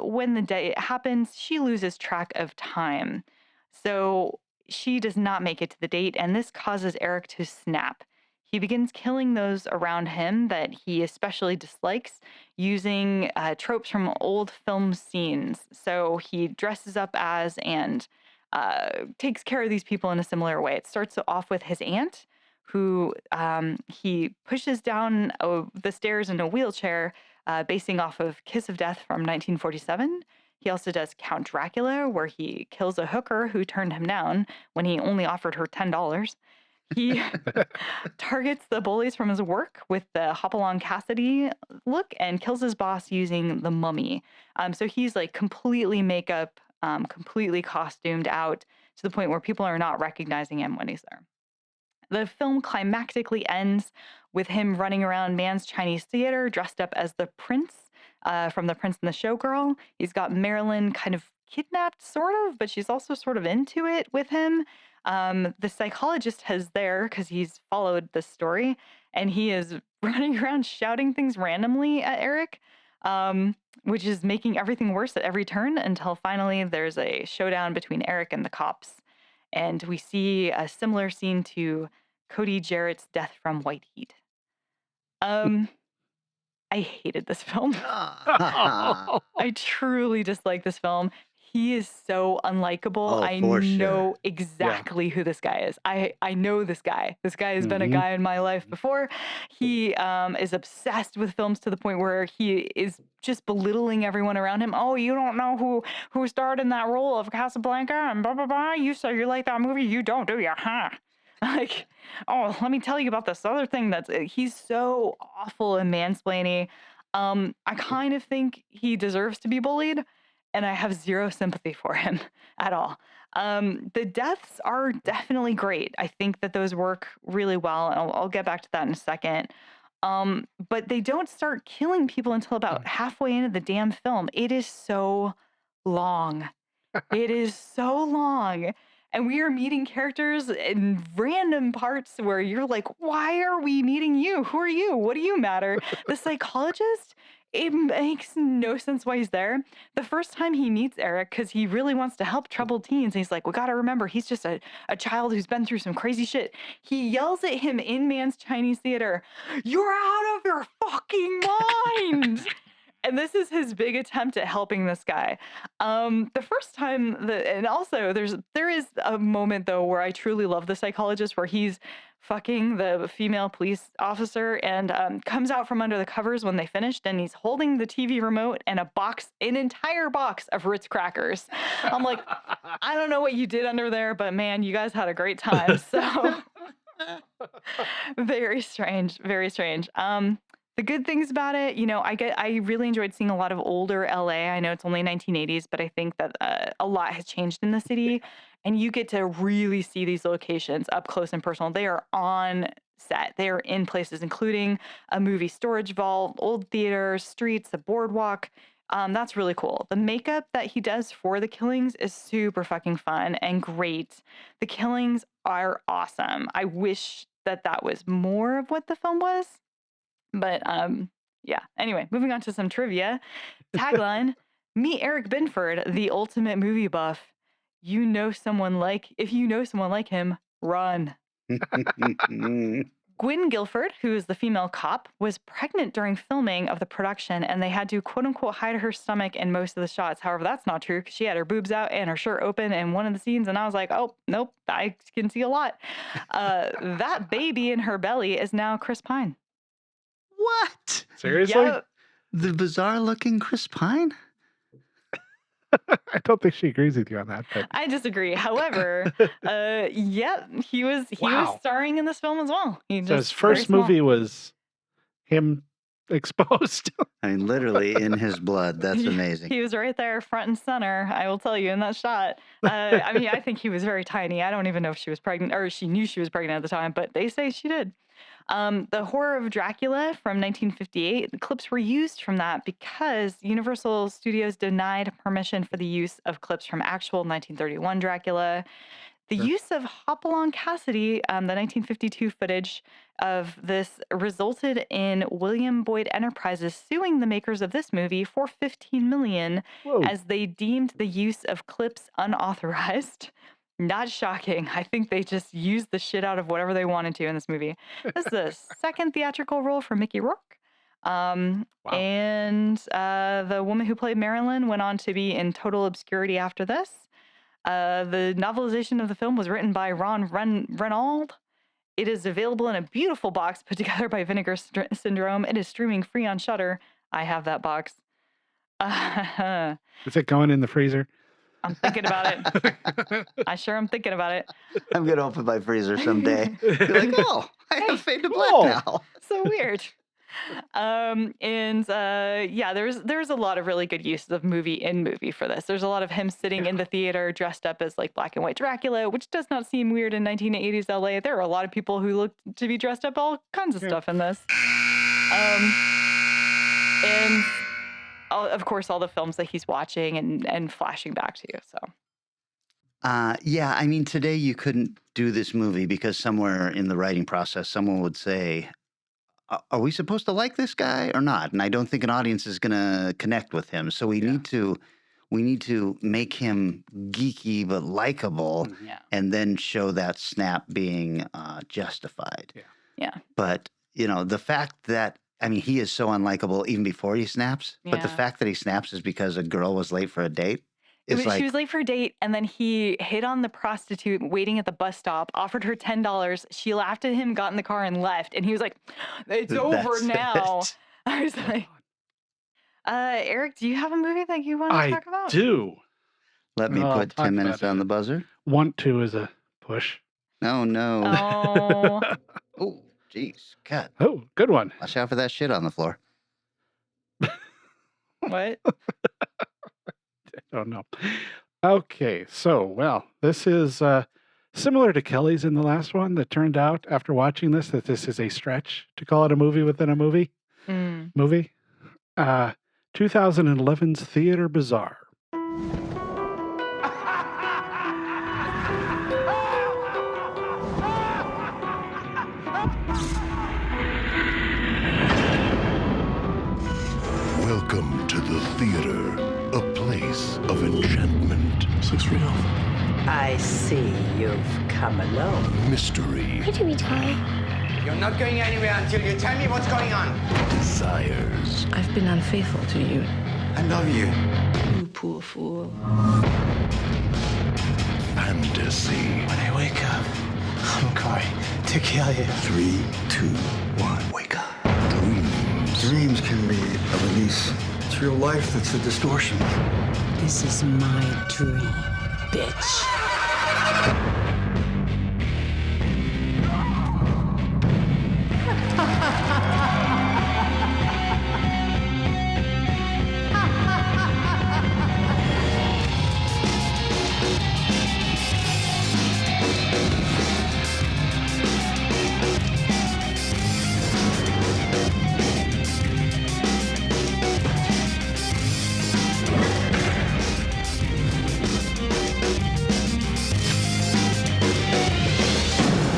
F: when the date happens, she loses track of time. So she does not make it to the date, and this causes Eric to snap. He begins killing those around him that he especially dislikes using tropes from old film scenes. So he dresses up as and takes care of these people in a similar way. It starts off with his aunt, who he pushes down the stairs in a wheelchair, basing off of Kiss of Death from 1947. He also does Count Dracula, where he kills a hooker who turned him down when he only offered her $10. He targets the bullies from his work with the Hopalong Cassidy look and kills his boss using the mummy. So he's like completely makeup, completely costumed out to the point where people are not recognizing him when he's there. The film climactically ends with him running around Mann's Chinese Theater dressed up as the prince from The Prince and the Showgirl. He's got Marilyn kind of kidnapped, sort of, but she's also sort of into it with him. The psychologist is there because he's followed this story, and he is running around shouting things randomly at Eric, which is making everything worse at every turn until finally there's a showdown between Eric and the cops. And we see a similar scene to Cody Jarrett's death from White Heat. I hated this film. I truly dislike this film. he is so unlikable.
D: Oh,
F: I
D: for
F: know
D: sure.
F: exactly who this guy is. I know this guy. This guy has been a
E: Mm-hmm.
F: guy in my life before. He is obsessed with films to the point where he is just belittling everyone around him. Oh, you don't know who starred in that role of Casablanca and blah blah blah. You say you like that movie. You don't, do you? Huh? Like, oh, let me tell you about this other thing that's he's so awful and mansplaining. I kind of think he deserves to be bullied, and I have zero sympathy for him at all. The deaths are definitely great. I think that those work really well, and I'll get back to that in a second. But they don't start killing people until about halfway into the damn film. It is so long. It is so long. And we are meeting characters in random parts where you're like, why are we meeting you? Who are you? What do you matter? The psychologist, it makes no sense why he's there. The first time he meets Eric, because he really wants to help troubled teens, and he's like, we got to remember, he's just a child who's been through some crazy shit. He yells at him in Man's Chinese Theater, you're out of your fucking mind. And this is his big attempt at helping this guy. The first time and also there is a moment though where I truly love the psychologist, where he's fucking the female police officer and comes out from under the covers when they finished, and he's holding the TV remote and an entire box of Ritz crackers. I'm like, I don't know what you did under there, but man, you guys had a great time. So very strange, very strange. The good things about it, I really enjoyed seeing a lot of older LA. I know it's only 1980s, but I think that a lot has changed in the city, and you get to really see these locations up close and personal. They are on set. They are in places, including a movie storage vault, old theaters, streets, a boardwalk. That's really cool. The makeup that he does for the killings is super fucking fun and great. The killings are awesome. I wish that was more of what the film was. But yeah. Anyway, moving on to some trivia. Tagline: Meet Eric Binford, the ultimate movie buff. If you know someone like him, run. Gwyn Guilford, who is the female cop, was pregnant during filming of the production, and they had to quote unquote hide her stomach in most of the shots. However, that's not true, because she had her boobs out and her shirt open in one of the scenes, and I was like, oh, nope, I can see a lot. That baby in her belly is now Chris Pine.
D: What?
E: Seriously?
F: Yep.
D: The bizarre looking Chris Pine?
E: I don't think she agrees with you on that, but
F: I disagree. However, he was
E: Wow.
F: starring in this film as well.
E: so his first movie was him exposed.
D: I mean, literally in his blood. That's amazing.
F: He was right there, front and center. I will tell you, in that shot. I mean, I think he was very tiny. I don't even know if she was pregnant, or she knew she was pregnant at the time, but they say she did. The Horror of Dracula from 1958, the clips were used from that because Universal Studios denied permission for the use of clips from actual 1931 Dracula. The use of Hopalong Cassidy, the 1952 footage of this, resulted in William Boyd Enterprises suing the makers of this movie for $15 million, as they deemed the use of clips unauthorized. Not shocking. I think they just used the shit out of whatever they wanted to in this movie. This is the second theatrical role for Mickey Rourke. And the woman who played Marilyn went on to be in total obscurity after this. The novelization of the film was written by Ron Renauld. It is available in a beautiful box put together by Vinegar Syndrome. It is streaming free on Shudder. I have that box.
E: Is it going in the freezer?
F: I'm thinking about it. I sure am thinking about it.
D: I'm going to open my freezer someday. Be like, oh, I have Fade to Black now.
F: So weird. There's a lot of really good uses of movie for this. There's a lot of him sitting in the theater dressed up as like black and white Dracula, which does not seem weird in 1980s LA. There are a lot of people who look to be dressed up all kinds of stuff in this. And of course, all the films that he's watching and flashing back to. So.
D: Yeah, I mean, today you couldn't do this movie because somewhere in the writing process, someone would say, are we supposed to like this guy or not? And I don't think an audience is going to connect with him. So we need to make him geeky but likable, and then show that snap being justified.
F: Yeah.
D: But, the fact that, I mean, he is so unlikable even before he snaps, but the fact that he snaps is because a girl was late for a date.
F: She
D: It's like
F: was late for a date, and then he hit on the prostitute waiting at the bus stop, offered her $10. She laughed at him, got in the car, and left. And he was like, "It's over
D: that's
F: now."
D: it.
F: I was like, Eric, do you have a movie that you want to
E: I
F: talk about?
E: do.
D: Let me
E: I'll
D: put
E: talk
D: 10 minutes
E: about
D: on
E: it.
D: the buzzer.
E: Want to is a push.
D: Oh no.
F: Oh,
D: Oh, jeez. God.
E: Oh, good one.
D: Watch out for that shit on the floor.
F: what?
E: Oh no. Okay, so well, this is similar to Kelly's in the last one. That turned out after watching this that this is a stretch to call it a movie within a movie. Movie. 2011's Theater Bazaar.
C: Welcome to the theater, a place of enchantment. This looks real.
L: I see you've come alone.
C: Mystery.
G: Where do we tie?
M: You're not going anywhere until you tell me what's going on.
C: Desires.
N: I've been unfaithful to you.
M: I love you.
N: You poor fool.
C: Fantasy.
I: When I wake up, I'm going to kill you.
A: 3, 2, 1, wake up.
C: Dreams.
A: Dreams can be a release. It's real life that's a distortion.
L: This is my dream, bitch.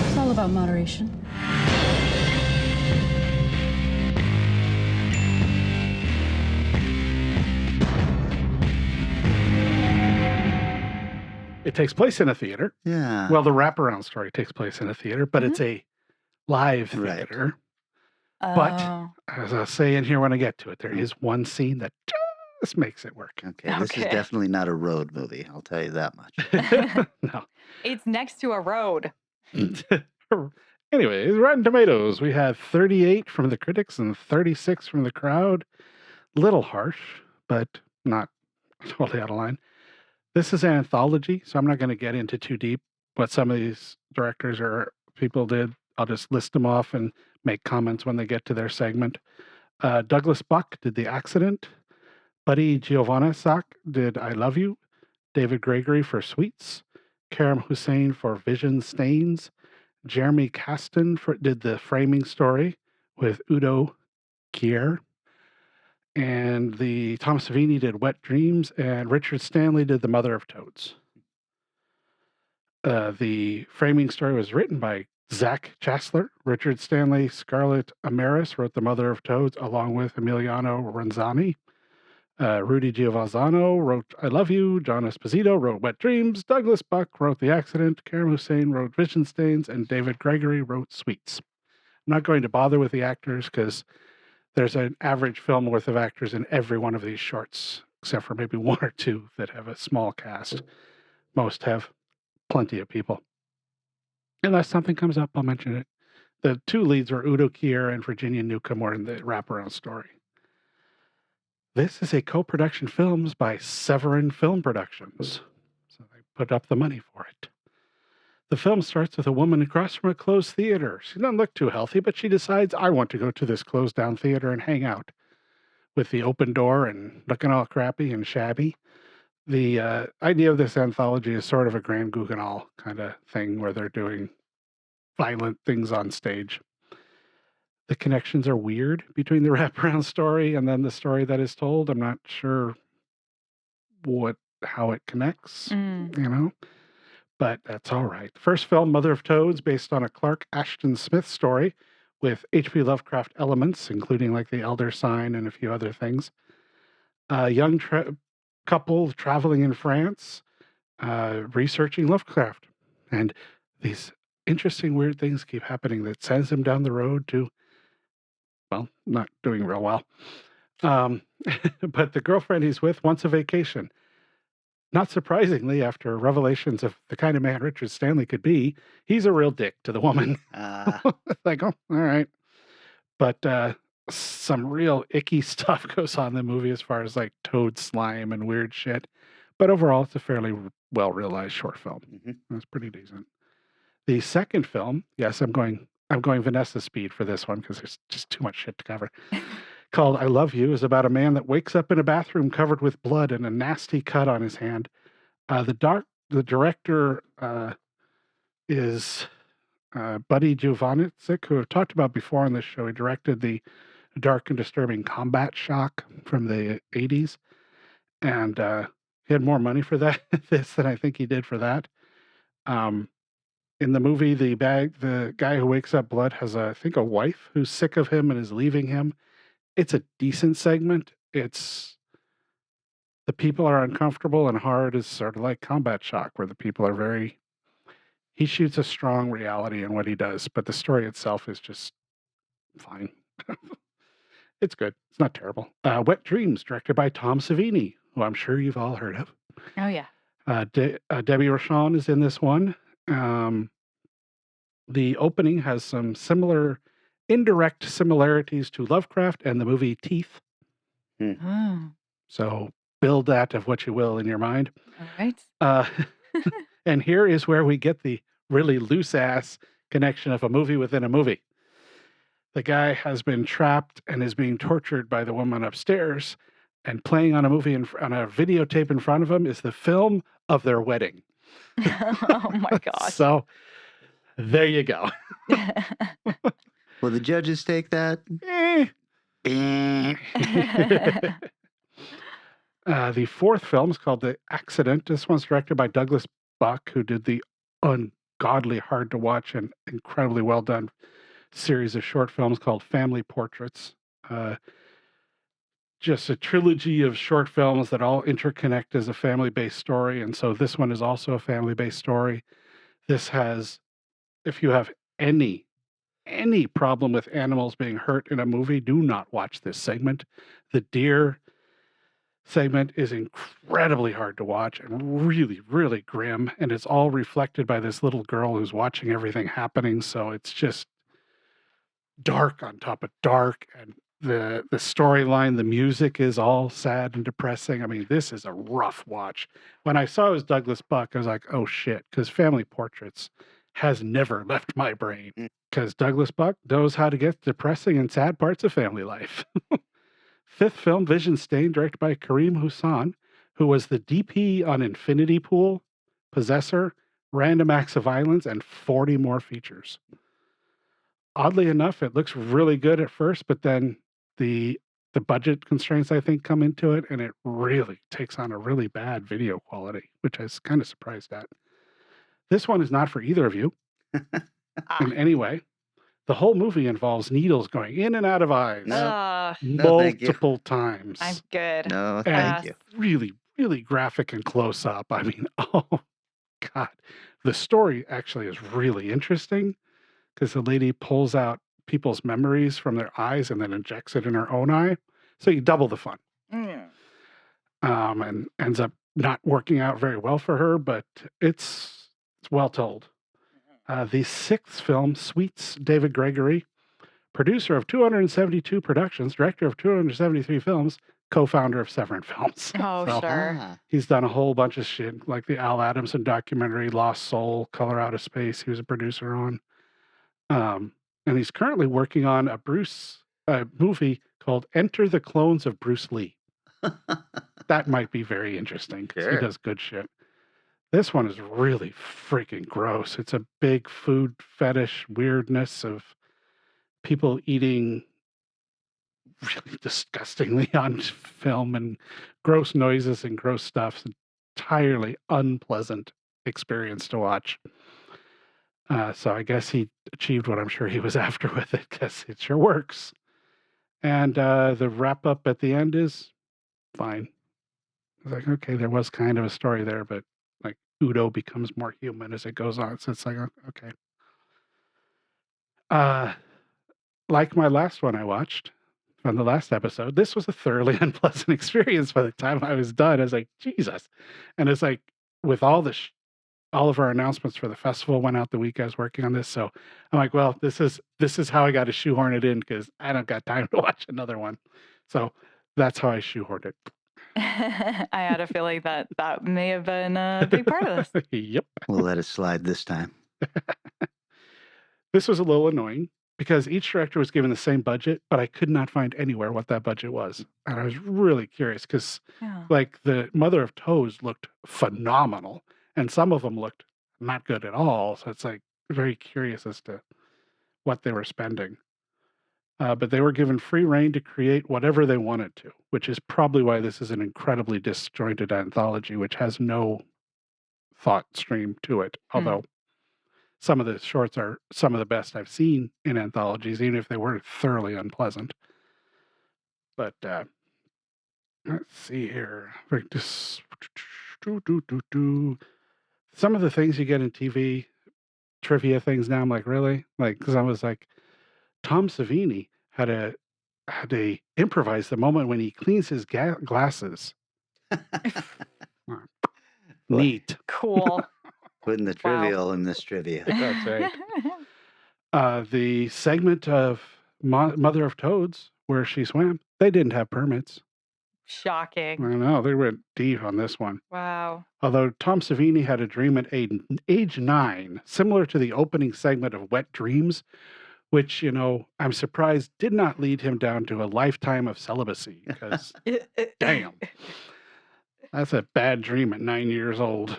N: It's all about moderation.
E: It takes place in a theater.
D: Yeah.
E: Well, the wraparound story takes place in a theater, but it's a live
D: Right.
E: theater. But
F: Oh.
E: as I'll say in here when I get to it, there is one scene that just makes it work.
D: Okay, this is
F: Okay.
D: definitely not a road movie. I'll tell you that much.
E: No.
F: It's next to a road.
E: Anyways, Rotten Tomatoes, we have 38 from the critics and 36 from the crowd. Little harsh, but not totally out of line. This is an anthology, so I'm not going to get into too deep what some of these directors or people did. I'll just list them off and make comments when they get to their segment. Douglas Buck did The Accident. Buddy Giovannisak did I Love You. David Gregory for Sweets. Karam Hussein for Vision Stains. Jeremy Kasten did The Framing Story with Udo Kier. And the Tom Savini did Wet Dreams, and Richard Stanley did The Mother of Toads. The Framing Story was written by Zach Chassler. Richard Stanley, Scarlett Amaris wrote The Mother of Toads along with Emiliano Renzani. Rudy Giovanzano wrote I Love You. John Esposito wrote Wet Dreams. Douglas Buck wrote The Accident. Karam Hussein wrote Vision Stains. And David Gregory wrote Sweets. I'm not going to bother with the actors because there's an average film worth of actors in every one of these shorts, except for maybe one or two that have a small cast. Most have plenty of people. Unless something comes up, I'll mention it. The two leads were Udo Kier and Virginia Newcomb were in the wraparound story. This is a co-production films by Severin Film Productions. So they put up the money for it. The film starts with a woman across from a closed theater. She doesn't look too healthy, but she decides, I want to go to this closed down theater and hang out. With the open door and looking all crappy and shabby. The idea of this anthology is sort of a Grand Guignol kind of thing where they're doing violent things on stage. The connections are weird between the wraparound story and then the story that is told. I'm not sure how it connects, you know, but that's all right. First film, Mother of Toads, based on a Clark Ashton Smith story with H.P. Lovecraft elements, including like the Elder Sign and a few other things. A young couple traveling in France, researching Lovecraft. And these interesting, weird things keep happening that sends them down the road to, well, not doing real well. But the girlfriend he's with wants a vacation. not surprisingly, after revelations of the kind of man Richard Stanley could be, he's a real dick to the woman. Like, oh, all right. But some real icky stuff goes on in the movie as far as like toad slime and weird shit. But overall, it's a fairly well realized short film. It's pretty decent. The second film, yes, I'm going Vanessa speed for this one because there's just too much shit to cover. Called I Love You, is about a man that wakes up in a bathroom covered with blood and a nasty cut on his hand. The director is Buddy Jovanovich, who I've talked about before on this show. He directed the dark and disturbing Combat Shock from the 80s. And he had more money for this than I think he did for that. In the movie, the guy who wakes up blood has, I think, a wife who's sick of him and is leaving him. It's a decent segment. The people are uncomfortable, and hard is sort of like Combat Shock, where the people are he shoots a strong reality in what he does, but the story itself is just fine. It's good. It's not terrible. Wet Dreams, directed by Tom Savini, who I'm sure you've all heard of.
F: Oh, yeah.
E: Debbie Rochon is in this one. The opening has some indirect similarities to Lovecraft and the movie Teeth.
F: Oh.
E: So build that of what you will in your mind.
F: All right.
E: And here is where we get the really loose-ass connection of a movie within a movie. The guy has been trapped and is being tortured by the woman upstairs, and playing on a videotape in front of him is the film of their wedding.
F: Oh my gosh.
E: So there you go.
D: Will the judges take that?
E: The fourth film is called The Accident. This one's directed by Douglas Buck, who did the ungodly hard to watch and incredibly well done series of short films called Family Portraits. Just a trilogy of short films that all interconnect as a family-based story. And so this one is also a family-based story. This has, if you have any problem with animals being hurt in a movie, do not watch this segment. The deer segment is incredibly hard to watch and really, really grim. And it's all reflected by this little girl who's watching everything happening. So it's just dark on top of dark. And the storyline, the music is all sad and depressing. I mean, this is a rough watch. When I saw it was Douglas Buck, I was like, oh shit, because Family Portraits has never left my brain. Because Douglas Buck knows how to get depressing and sad parts of family life. Fifth film, Vision Stain, directed by Kareem Hussain, who was the DP on Infinity Pool, Possessor, Random Acts of Violence, and 40 more features. Oddly enough, it looks really good at first, but then the budget constraints, I think, come into it, and it really takes on a really bad video quality, which I was kind of surprised at. This one is not for either of you. In any way. The whole movie involves needles going in and out of eyes multiple times.
F: I'm good.
D: No,
E: thank
D: you.
E: Really, really graphic and close up. I mean, oh God. The story actually is really interesting because the lady pulls out people's memories from their eyes and then injects it in her own eye. So you double the fun. And ends up not working out very well for her, but it's well told. The sixth film, Sweets, David Gregory, producer of 272 productions, director of 273 films, co-founder of Severin Films.
F: Oh,
E: So
F: sure.
E: he's done a whole bunch of shit, like the Al Adamson documentary, Lost Soul, Color Out of Space, he was a producer on. And he's currently working on a movie called Enter the Clones of Bruce Lee. That might be very interesting because he does good shit. This one is really freaking gross. It's a big food fetish weirdness of people eating really disgustingly on film and gross noises and gross stuff. It's an entirely unpleasant experience to watch. So I guess he achieved what I'm sure he was after with it because it sure works. And the wrap up at the end is fine. I was like, okay, there was kind of a story there, but like Udo becomes more human as it goes on. So it's like, okay. Like my last one I watched, on the last episode, this was a thoroughly unpleasant experience by the time I was done. I was like, Jesus. And it's like with all of our announcements for the festival went out the week I was working on this. So I'm like, well, this is how I got to shoehorn it in because I don't got time to watch another one. So that's how I shoehorned it.
F: I had a feeling that may have been a big part of this.
E: Yep.
D: We'll let it slide this time.
E: This was a little annoying because each director was given the same budget, but I could not find anywhere what that budget was. And I was really curious because, like, the Mother of Toes looked phenomenal, and some of them looked not good at all. So it's like very curious as to what they were spending. But they were given free reign to create whatever they wanted to, which is probably why this is an incredibly disjointed anthology, which has no thought stream to it. Although some of the shorts are some of the best I've seen in anthologies, even if they were thoroughly unpleasant. But let's see here. Some of the things you get in TV trivia things now, I'm like, really? Like, because I was like, Tom Savini had a improvise the moment when he cleans his glasses. Neat.
F: Cool.
D: Putting the trivial in this trivia.
E: That's right. The segment of Mother of Toads where she swam, they didn't have permits.
F: Shocking.
E: I know, they went deep on this one.
F: Wow.
E: Although Tom Savini had a dream at age 9, similar to the opening segment of Wet Dreams, which, I'm surprised did not lead him down to a lifetime of celibacy. Because, damn, that's a bad dream at 9 years old.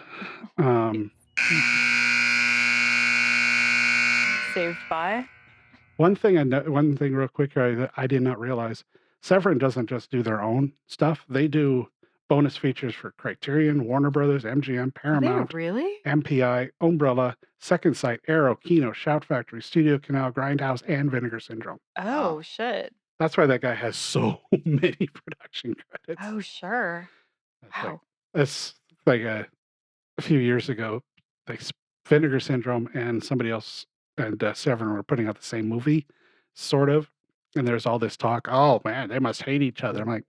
F: Saved by?
E: One thing real quick that I did not realize, Severin doesn't just do their own stuff. They do bonus features for Criterion, Warner Brothers, MGM, Paramount,
F: really?
E: MPI, Umbrella, Second Sight, Arrow, Kino, Shout Factory, Studio Canal, Grindhouse, and Vinegar Syndrome.
F: Oh, shit.
E: That's why that guy has so many production credits.
F: Oh, sure.
E: Wow. It's like a few years ago, like Vinegar Syndrome and somebody else and Severin were putting out the same movie, sort of. And there's all this talk, oh man, they must hate each other. I'm like,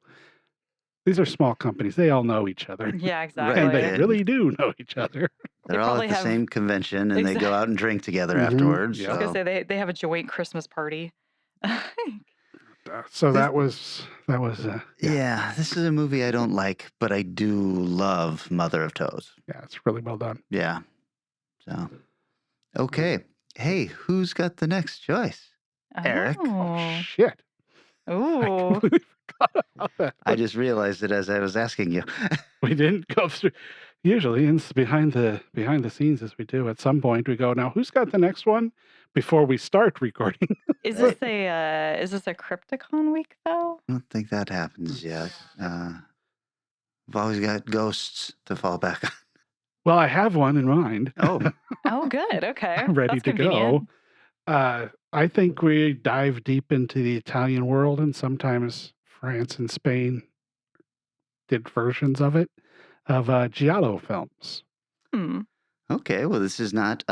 E: these are small companies. They all know each other.
F: Yeah, exactly.
E: And they really do know each other.
D: They're all at the same convention and they go out and drink together afterwards.
F: I was going to say, they have a joint Christmas party.
E: So that was
D: yeah, this is a movie I don't like, but I do love Mother of Toes.
E: Yeah, it's really well done.
D: Yeah. So, okay. Hey, who's got the next choice? Eric.
E: Oh, shit.
F: Ooh.
D: I just realized it as I was asking you.
E: We didn't go through. Usually, it's behind the scenes as we do. At some point, we go, now who's got the next one before we start recording?
F: Is this a Crypticon week though?
D: I don't think that happens yet. We've always got ghosts to fall back on.
E: Well, I have one in mind.
D: Oh.
F: Oh, good. Okay.
E: I'm ready to go. I think we dive deep into the Italian world, and sometimes France and Spain did versions of it, of Giallo films.
D: Okay, well, this is not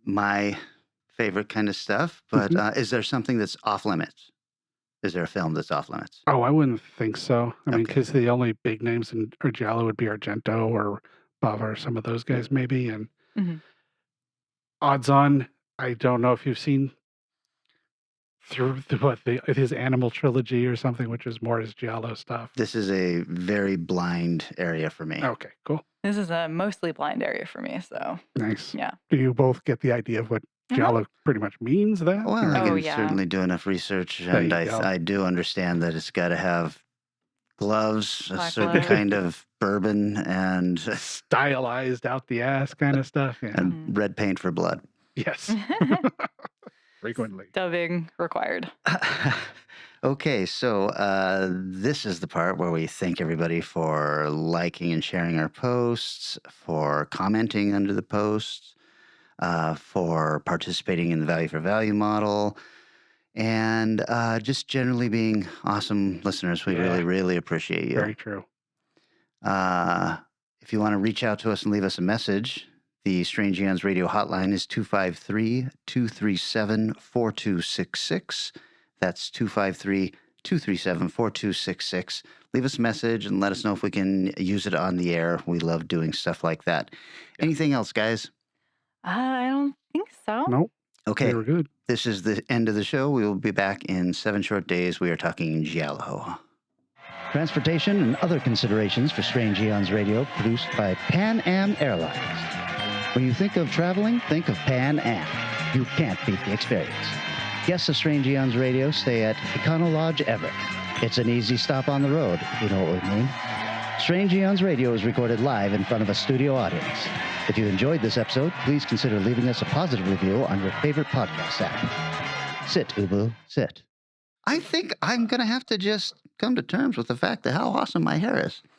D: my favorite kind of stuff, but is there something that's off limits? Is there a film that's off limits?
E: Oh, I wouldn't think so. I mean, because the only big names in Giallo would be Argento or Bava or some of those guys, maybe. And odds on, I don't know if you've seen his Animal trilogy or something, which is more his Giallo stuff.
D: This is a very blind area for me.
E: Okay, cool.
F: This is a mostly blind area for me, so.
E: Nice.
F: Yeah.
E: Do you both get the idea of what Giallo pretty much means then?
D: Well, I can certainly do enough research, and I do understand that it's got to have gloves, a certain kind of bourbon, and
E: stylized out the ass kind of stuff. Yeah.
D: And red paint for blood.
E: Yes. Frequently.
F: Dubbing required.
D: Okay, so this is the part where we thank everybody for liking and sharing our posts, for commenting under the posts, for participating in the Value for Value model, and just generally being awesome listeners. We really, really appreciate you.
E: Very true.
D: If you want to reach out to us and leave us a message, the Strange Eons Radio hotline is 253-237-4266. That's 237-4266. Leave us a message and let us know if we can use it on the air. We love doing stuff like that. Anything else, guys?
F: I don't think so.
E: Nope.
D: Okay.
E: They were good.
D: This is the end of the show. We will be back in 7 short days. We are talking Giallo.
O: Transportation and other considerations for Strange Eons Radio produced by Pan Am Airlines. When you think of traveling, think of Pan Am. You can't beat the experience. Guests of Strange Eons Radio stay at Econo Lodge Everett. It's an easy stop on the road, if you know what we mean. Strange Eons Radio is recorded live in front of a studio audience. If you enjoyed this episode, please consider leaving us a positive review on your favorite podcast app. Sit, Ubu, sit.
D: I think I'm going to have to just come to terms with the fact that how awesome my hair is.